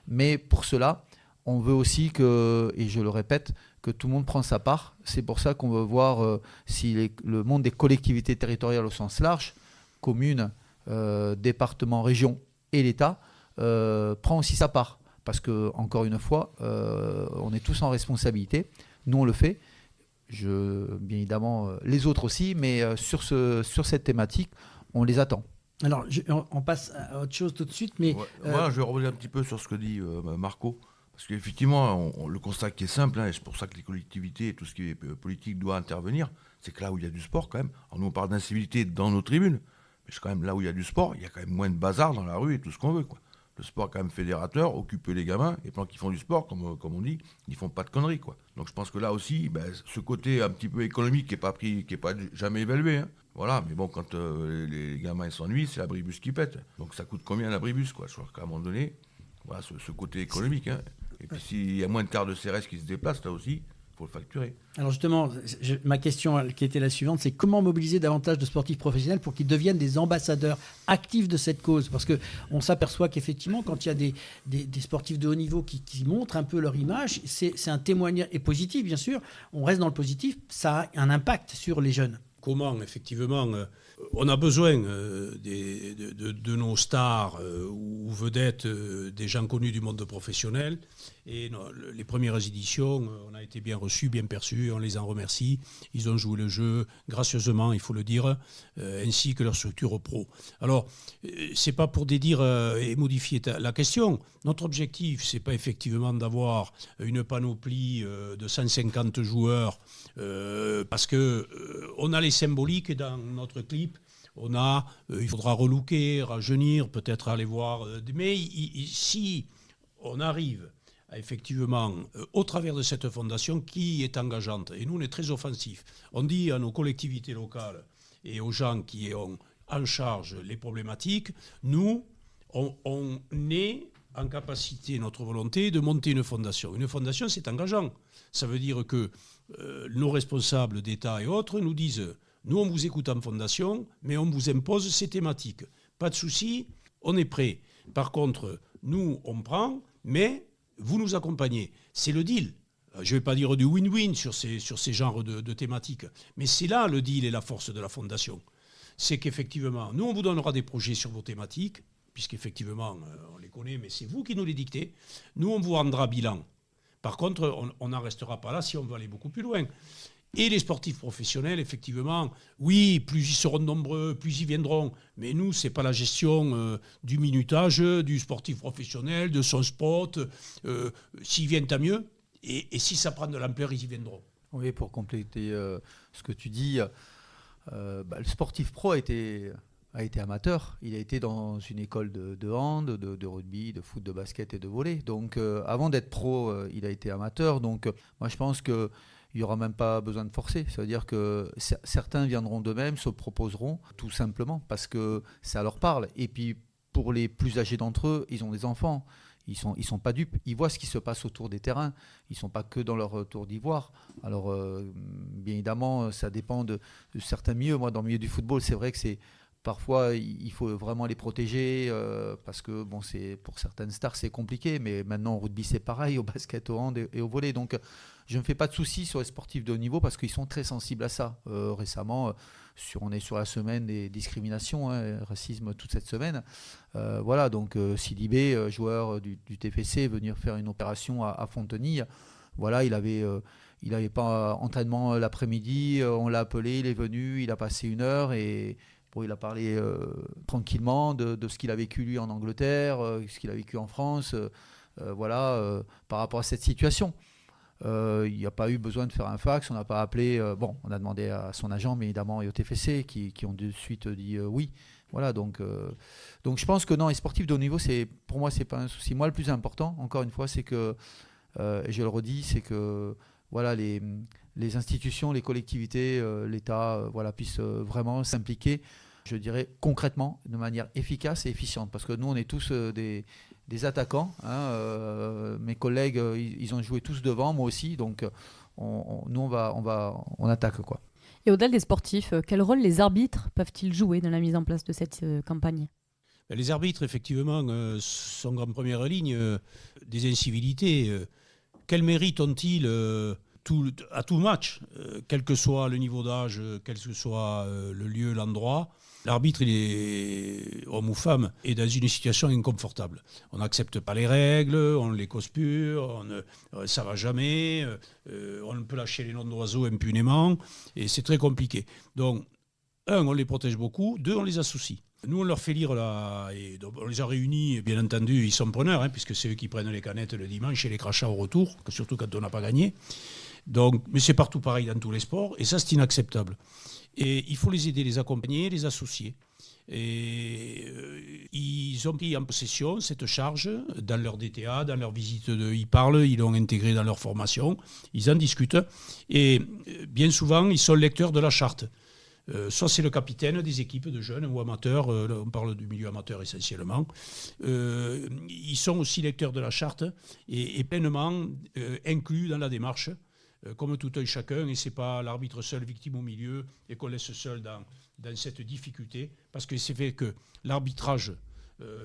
mais pour cela, on veut aussi et je le répète, que tout le monde prend sa part. C'est pour ça qu'on veut voir si le monde des collectivités territoriales au sens large, communes, départements, régions et l'État, prend aussi sa part. Parce que, encore une fois, on est tous en responsabilité. Nous, on le fait. Bien évidemment, les autres aussi, mais sur cette thématique, on les attend. Alors, on passe à autre chose tout de suite, mais... Moi, je vais revenir un petit peu sur ce que dit Marco. Parce qu'effectivement, le constat qui est simple, et c'est pour ça que les collectivités et tout ce qui est politique doit intervenir, c'est que là où il y a du sport, quand même, alors nous on parle d'incivilité dans nos tribunes, mais c'est quand même là où il y a du sport, il y a quand même moins de bazar dans la rue et tout ce qu'on veut, quoi. Le sport est quand même fédérateur, occuper les gamins, et pendant qu'ils font du sport, comme on dit, ils font pas de conneries, quoi. Donc je pense que là aussi, ce côté un petit peu économique qui est pas jamais évalué, hein. Voilà, mais bon, quand les gamins s'ennuient, c'est l'abribus qui pète. Donc ça coûte combien l'abribus, quoi? Je crois qu'à un moment donné, voilà, ce côté économique, hein. Et puis s'il y a moins de cars de CRS qui se déplacent, là aussi, il faut le facturer. Alors justement, ma question qui était la suivante, c'est comment mobiliser davantage de sportifs professionnels pour qu'ils deviennent des ambassadeurs actifs de cette cause? Parce qu'on s'aperçoit qu'effectivement, quand il y a des sportifs de haut niveau qui montrent un peu leur image, c'est un témoignage, et positif bien sûr, on reste dans le positif, ça a un impact sur les jeunes. Comment, effectivement, on a besoin de nos stars ou vedettes, des gens connus du monde professionnel. Et les premières éditions, on a été bien reçus, bien perçus, on les en remercie. Ils ont joué le jeu gracieusement, il faut le dire, ainsi que leur structure pro. Alors, c'est pas pour dédire et modifier la question. Notre objectif, c'est pas effectivement d'avoir une panoplie de 150 joueurs, parce que on a les symboliques dans notre clip. Il faudra relooker, rajeunir, peut-être aller voir. Mais si on arrive effectivement, au travers de cette fondation qui est engageante, et nous on est très offensifs, on dit à nos collectivités locales et aux gens qui ont en charge les problématiques, nous, on est en capacité, notre volonté, de monter une fondation. Une fondation, c'est engageant. Ça veut dire que nos responsables d'État et autres nous disent, nous on vous écoute en fondation, mais on vous impose ces thématiques. Pas de souci, on est prêt. Par contre, nous, on prend, mais vous nous accompagnez. C'est le deal. Je ne vais pas dire du win-win sur ces genres de thématiques, mais c'est là le deal et la force de la fondation. C'est qu'effectivement, nous, on vous donnera des projets sur vos thématiques, puisqu'effectivement, on les connaît, mais c'est vous qui nous les dictez. Nous, on vous rendra bilan. Par contre, on n'en restera pas là si on veut aller beaucoup plus loin. Et les sportifs professionnels, effectivement, oui, plus ils seront nombreux, plus ils viendront. Mais nous, ce n'est pas la gestion du minutage du sportif professionnel, de son spot. S'ils viennent, tant mieux. Et si ça prend de l'ampleur, ils y viendront. Oui, pour compléter ce que tu dis, le sportif pro a été amateur. Il a été dans une école de hand, de rugby, de foot, de basket et de volley. Donc, avant d'être pro, il a été amateur. Donc, moi, je pense que il n'y aura même pas besoin de forcer. Ça veut dire que certains viendront d'eux-mêmes, se proposeront, tout simplement, parce que ça leur parle. Et puis, pour les plus âgés d'entre eux, ils ont des enfants. Ils sont pas dupes. Ils voient ce qui se passe autour des terrains. Ils ne sont pas que dans leur tour d'ivoire. Alors, bien évidemment, ça dépend de certains milieux. Moi, dans le milieu du football, c'est vrai que c'est parfois il faut vraiment les protéger parce que bon, pour certaines stars c'est compliqué, mais maintenant au rugby c'est pareil, au basket, au hand et au volley. Donc je ne me fais pas de soucis sur les sportifs de haut niveau parce qu'ils sont très sensibles à ça. Récemment, on est sur la semaine des discriminations, racisme toute cette semaine. Voilà, donc Sidibé, joueur du TFC, venir faire une opération à Fontenay. Voilà, il avait pas entraînement l'après-midi, on l'a appelé, il est venu, il a passé 1 heure et bon, il a parlé tranquillement de ce qu'il a vécu lui en Angleterre, ce qu'il a vécu en France, voilà, par rapport à cette situation. Il n'y a pas eu besoin de faire un fax, on n'a pas appelé, on a demandé à son agent, mais évidemment, et au TFC qui ont de suite dit oui. Voilà, donc je pense que non, les sportifs de haut niveau, pour moi, c'est pas un souci. Moi, le plus important, encore une fois, c'est que, et je le redis, c'est que voilà, les institutions, les collectivités, l'État puissent vraiment s'impliquer, je dirais, concrètement, de manière efficace et efficiente. Parce que nous, on est tous des attaquants. Mes collègues, ils ont joué tous devant, moi aussi. Donc, nous, on attaque, quoi. Et au-delà des sportifs, quel rôle les arbitres peuvent-ils jouer dans la mise en place de cette campagne ? Les arbitres, effectivement, sont en première ligne des incivilités. Quel mérite ont-ils à tout match, quel que soit le niveau d'âge, quel que soit le lieu, l'endroit? L'arbitre, il est homme ou femme, est dans une situation inconfortable. On n'accepte pas les règles, on les conspure, ça ne va jamais, on peut lâcher les noms d'oiseaux impunément, et c'est très compliqué. Donc, 1, on les protège beaucoup, 2, on les associe. Nous, on leur fait lire, et on les a réunis, et bien entendu, ils sont preneurs, puisque c'est eux qui prennent les canettes le dimanche et les crachats au retour, surtout quand on n'a pas gagné. Donc, mais c'est partout pareil dans tous les sports, et ça, c'est inacceptable. Et il faut les aider, les accompagner, les associer. Et ils ont pris en possession cette charge dans leur DTA, dans leur visite ils parlent, ils l'ont intégré dans leur formation, ils en discutent. Et bien souvent, ils sont lecteurs de la charte. Soit c'est le capitaine des équipes de jeunes ou amateurs, on parle du milieu amateur essentiellement. Ils sont aussi lecteurs de la charte et pleinement inclus dans la démarche. Comme tout un chacun, et ce n'est pas l'arbitre seul victime au milieu et qu'on laisse seul dans cette difficulté, parce que c'est fait que l'arbitrage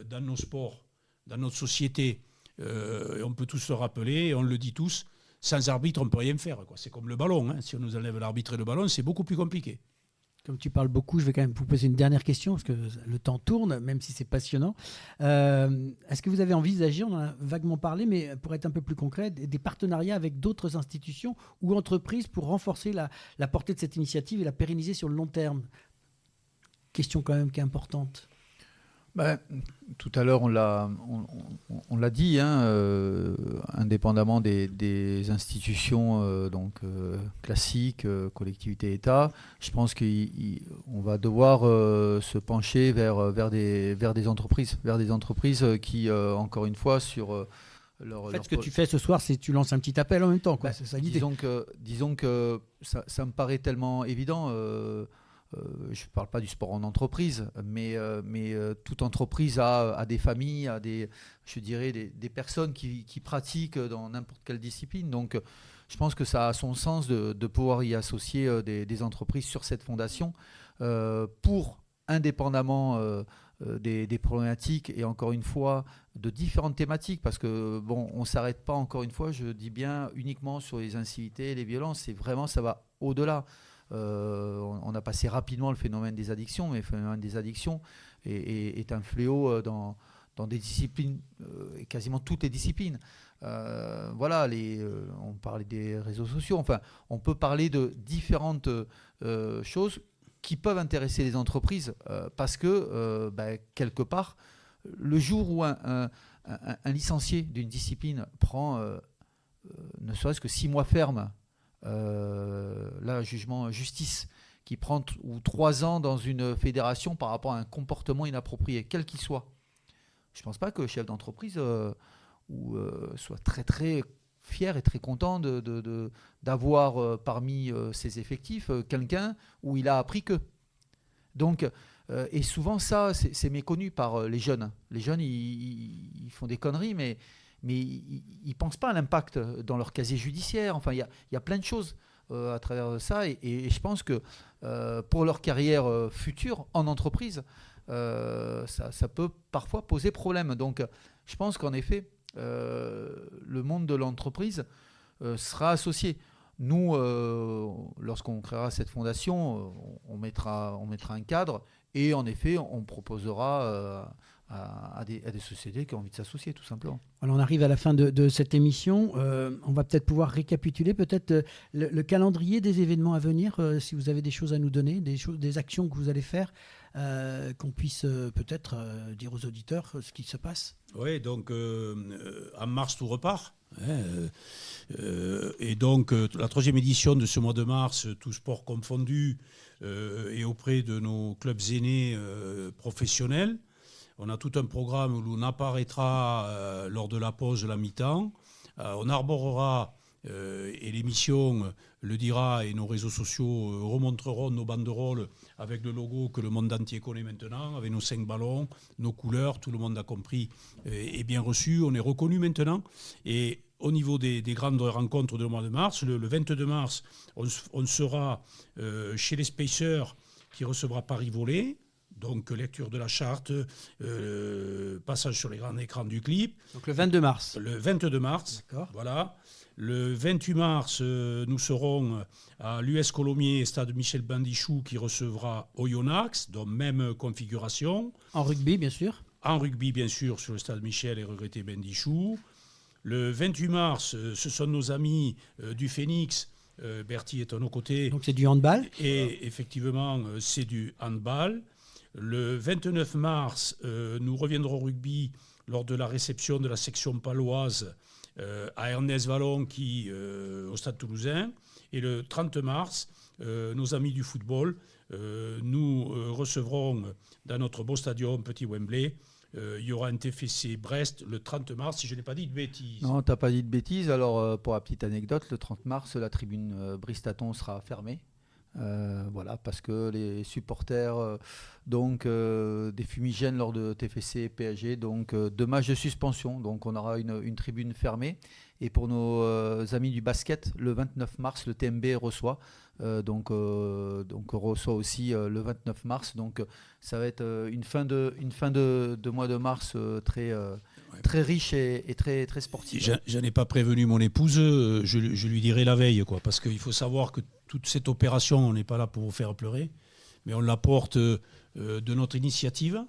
dans nos sports, dans notre société, on peut tous le rappeler, on le dit tous, sans arbitre on ne peut rien faire, quoi. C'est comme le ballon, si on nous enlève l'arbitre et le ballon, c'est beaucoup plus compliqué. Comme tu parles beaucoup, je vais quand même vous poser une dernière question, parce que le temps tourne, même si c'est passionnant. Est-ce que vous avez envisagé, on en a vaguement parlé, mais pour être un peu plus concret, des partenariats avec d'autres institutions ou entreprises pour renforcer la portée de cette initiative et la pérenniser sur le long terme? Question quand même qui est importante. Tout à l'heure, on l'a dit, indépendamment des institutions classiques, collectivités, État, je pense qu'on va devoir se pencher vers des entreprises qui, encore une fois, sur en fait, ce que tu fais ce soir, c'est que tu lances un petit appel en même temps, quoi. C'est ça l'idée. Disons que ça me paraît tellement évident. Je ne parle pas du sport en entreprise, mais toute entreprise a des familles, a des personnes qui pratiquent dans n'importe quelle discipline. Donc, je pense que ça a son sens de pouvoir y associer des entreprises sur cette fondation pour, indépendamment des problématiques et encore une fois de différentes thématiques, parce que on ne s'arrête pas, encore une fois, je dis bien, uniquement sur les incivilités, les violences. C'est vraiment, ça va au-delà. On a passé rapidement le phénomène des addictions, mais le phénomène des addictions est un fléau dans des disciplines, quasiment toutes les disciplines. On parlait des réseaux sociaux, enfin, on peut parler de différentes choses qui peuvent intéresser les entreprises parce que, quelque part, le jour où un licencié d'une discipline prend ne serait-ce que 6 mois ferme, jugement justice, qui prend 3 ans dans une fédération par rapport à un comportement inapproprié, quel qu'il soit. Je ne pense pas que le chef d'entreprise soit très très fier et très content d'avoir parmi ses effectifs quelqu'un où il a appris que. Donc, et souvent ça, c'est méconnu par les jeunes. Les jeunes, ils font des conneries, mais ils ne pensent pas à l'impact dans leur casier judiciaire. Enfin, il y a plein de choses. à travers ça. Et je pense que pour leur carrière future en entreprise, ça peut parfois poser problème. Donc je pense qu'en effet, le monde de l'entreprise sera associé. Nous, lorsqu'on créera cette fondation, on mettra un cadre et en effet, on proposera à des sociétés qui ont envie de s'associer, tout simplement. Alors on arrive à la fin de cette émission. On va peut-être pouvoir récapituler le calendrier des événements à venir, si vous avez des choses à nous donner, des actions que vous allez faire, qu'on puisse peut-être dire aux auditeurs ce qui se passe. Oui, donc en mars, tout repart. Et donc la 3e édition de ce mois de mars, tout sport confondu, et auprès de nos clubs aînés professionnels. On a tout un programme où on apparaîtra lors de la pause de la mi-temps. On arborera, et l'émission le dira, et nos réseaux sociaux remonteront nos banderoles avec le logo que le monde entier connaît maintenant, avec nos 5 ballons, nos couleurs, tout le monde a compris et bien reçu. On est reconnu maintenant. Et au niveau des grandes rencontres du mois de mars, le 22 mars, on sera chez les Spacers qui recevra Paris Volley. Donc lecture de la charte, passage sur les grands écrans du clip. Donc le 22 mars. Le 22 mars, D'accord. Voilà. Le 28 mars, nous serons à l'US Colomiers, stade Michel Bandichou, qui recevra Oyonnax, donc même configuration. En rugby, bien sûr. En rugby, bien sûr, sur le stade Michel et regretté Bandichou. Le 28 mars, ce sont nos amis du Phoenix. Bertie est à nos côtés. Donc c'est du handball. Et effectivement, c'est du handball. Le 29 mars, nous reviendrons au rugby lors de la réception de la section paloise à Ernest Vallon au Stade Toulousain. Et le 30 mars, nos amis du football, nous recevront dans notre beau stadium Petit Wembley. Il y aura un TFC Brest le 30 mars, si je n'ai pas dit de bêtises. Non, tu n'as pas dit de bêtises. Alors, pour la petite anecdote, le 30 mars, la tribune Bristaton sera fermée. Voilà, parce que les supporters des fumigènes lors de TFC et PSG, donc 2 matchs de suspension, donc on aura une tribune fermée. Et pour nos amis du basket, le 29 mars, le TMB reçoit, reçoit aussi le 29 mars, donc ça va être une fin de mois de mars très riche et très, très sportive. Je n'ai pas prévenu mon épouse, je lui dirai la veille, parce qu'il faut savoir que toute cette opération, on n'est pas là pour vous faire pleurer, mais on l'apporte de notre initiative,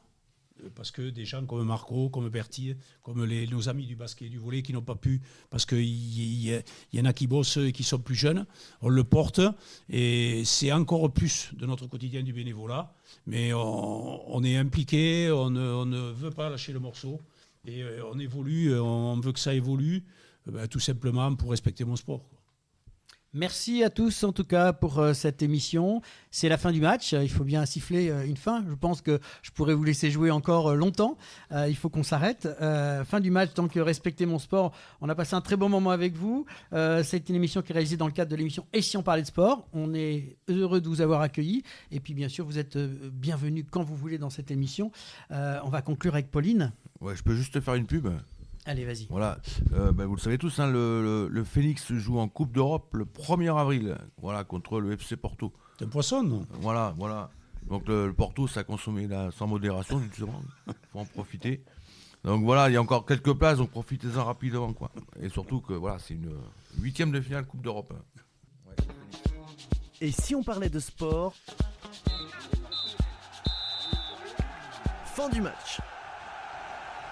parce que des gens comme Marco, comme Bertie, comme nos amis du basket et du volley qui n'ont pas pu, parce qu'il y en a qui bossent et qui sont plus jeunes, on le porte, et c'est encore plus de notre quotidien du bénévolat, mais on est impliqué, on ne veut pas lâcher le morceau, et on évolue, on veut que ça évolue, tout simplement pour respecter mon sport. Merci à tous en tout cas pour cette émission. C'est la fin du match, il faut bien siffler une fin. Je pense que je pourrais vous laisser jouer encore longtemps. Il faut qu'on s'arrête. Fin du match, donc respectez mon sport. On a passé un très bon moment avec vous. C'est une émission qui est réalisée dans le cadre de l'émission Et si on parlait de sport. On est heureux de vous avoir accueillis. Et puis bien sûr, vous êtes bienvenus quand vous voulez dans cette émission. On va conclure avec Pauline. Ouais, je peux juste te faire une pub. Allez, vas-y. Voilà, vous le savez tous, hein, le Phoenix joue en Coupe d'Europe le 1er avril, voilà, contre le FC Porto. C'est un poisson, non ? Voilà. Donc le Porto, ça a consommé là, sans modération, justement. Il faut en profiter. Donc voilà, il y a encore quelques places, donc profitez-en rapidement, quoi. Et surtout que voilà, c'est une 8e de finale Coupe d'Europe. Ouais. Et si on parlait de sport ? Fin du match.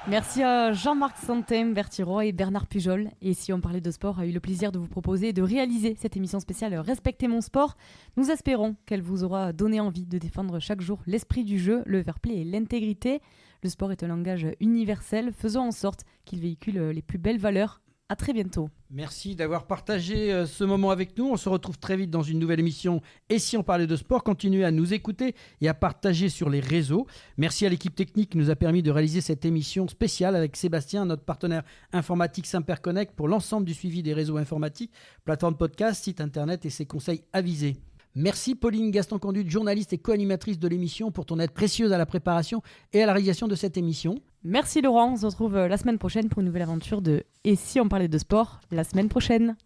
Merci à Jean-Marc Santin, Bertie Roy et Bernard Pujol. Et si on parlait de sport, a eu le plaisir de vous proposer et de réaliser cette émission spéciale Respectez mon sport. Nous espérons qu'elle vous aura donné envie de défendre chaque jour l'esprit du jeu, le fair play et l'intégrité. Le sport est un langage universel. Faisons en sorte qu'il véhicule les plus belles valeurs. À très bientôt. Merci d'avoir partagé ce moment avec nous. On se retrouve très vite dans une nouvelle émission. Et si on parlait de sport, continuez à nous écouter et à partager sur les réseaux. Merci à l'équipe technique qui nous a permis de réaliser cette émission spéciale avec Sébastien, notre partenaire informatique Simperconnect pour l'ensemble du suivi des réseaux informatiques, plateforme podcast, site internet et ses conseils avisés. Merci Pauline Gaston-Conduite, journaliste et co-animatrice de l'émission, pour ton aide précieuse à la préparation et à la réalisation de cette émission. Merci Laurent, on se retrouve la semaine prochaine pour une nouvelle aventure de Et si on parlait de sport la semaine prochaine.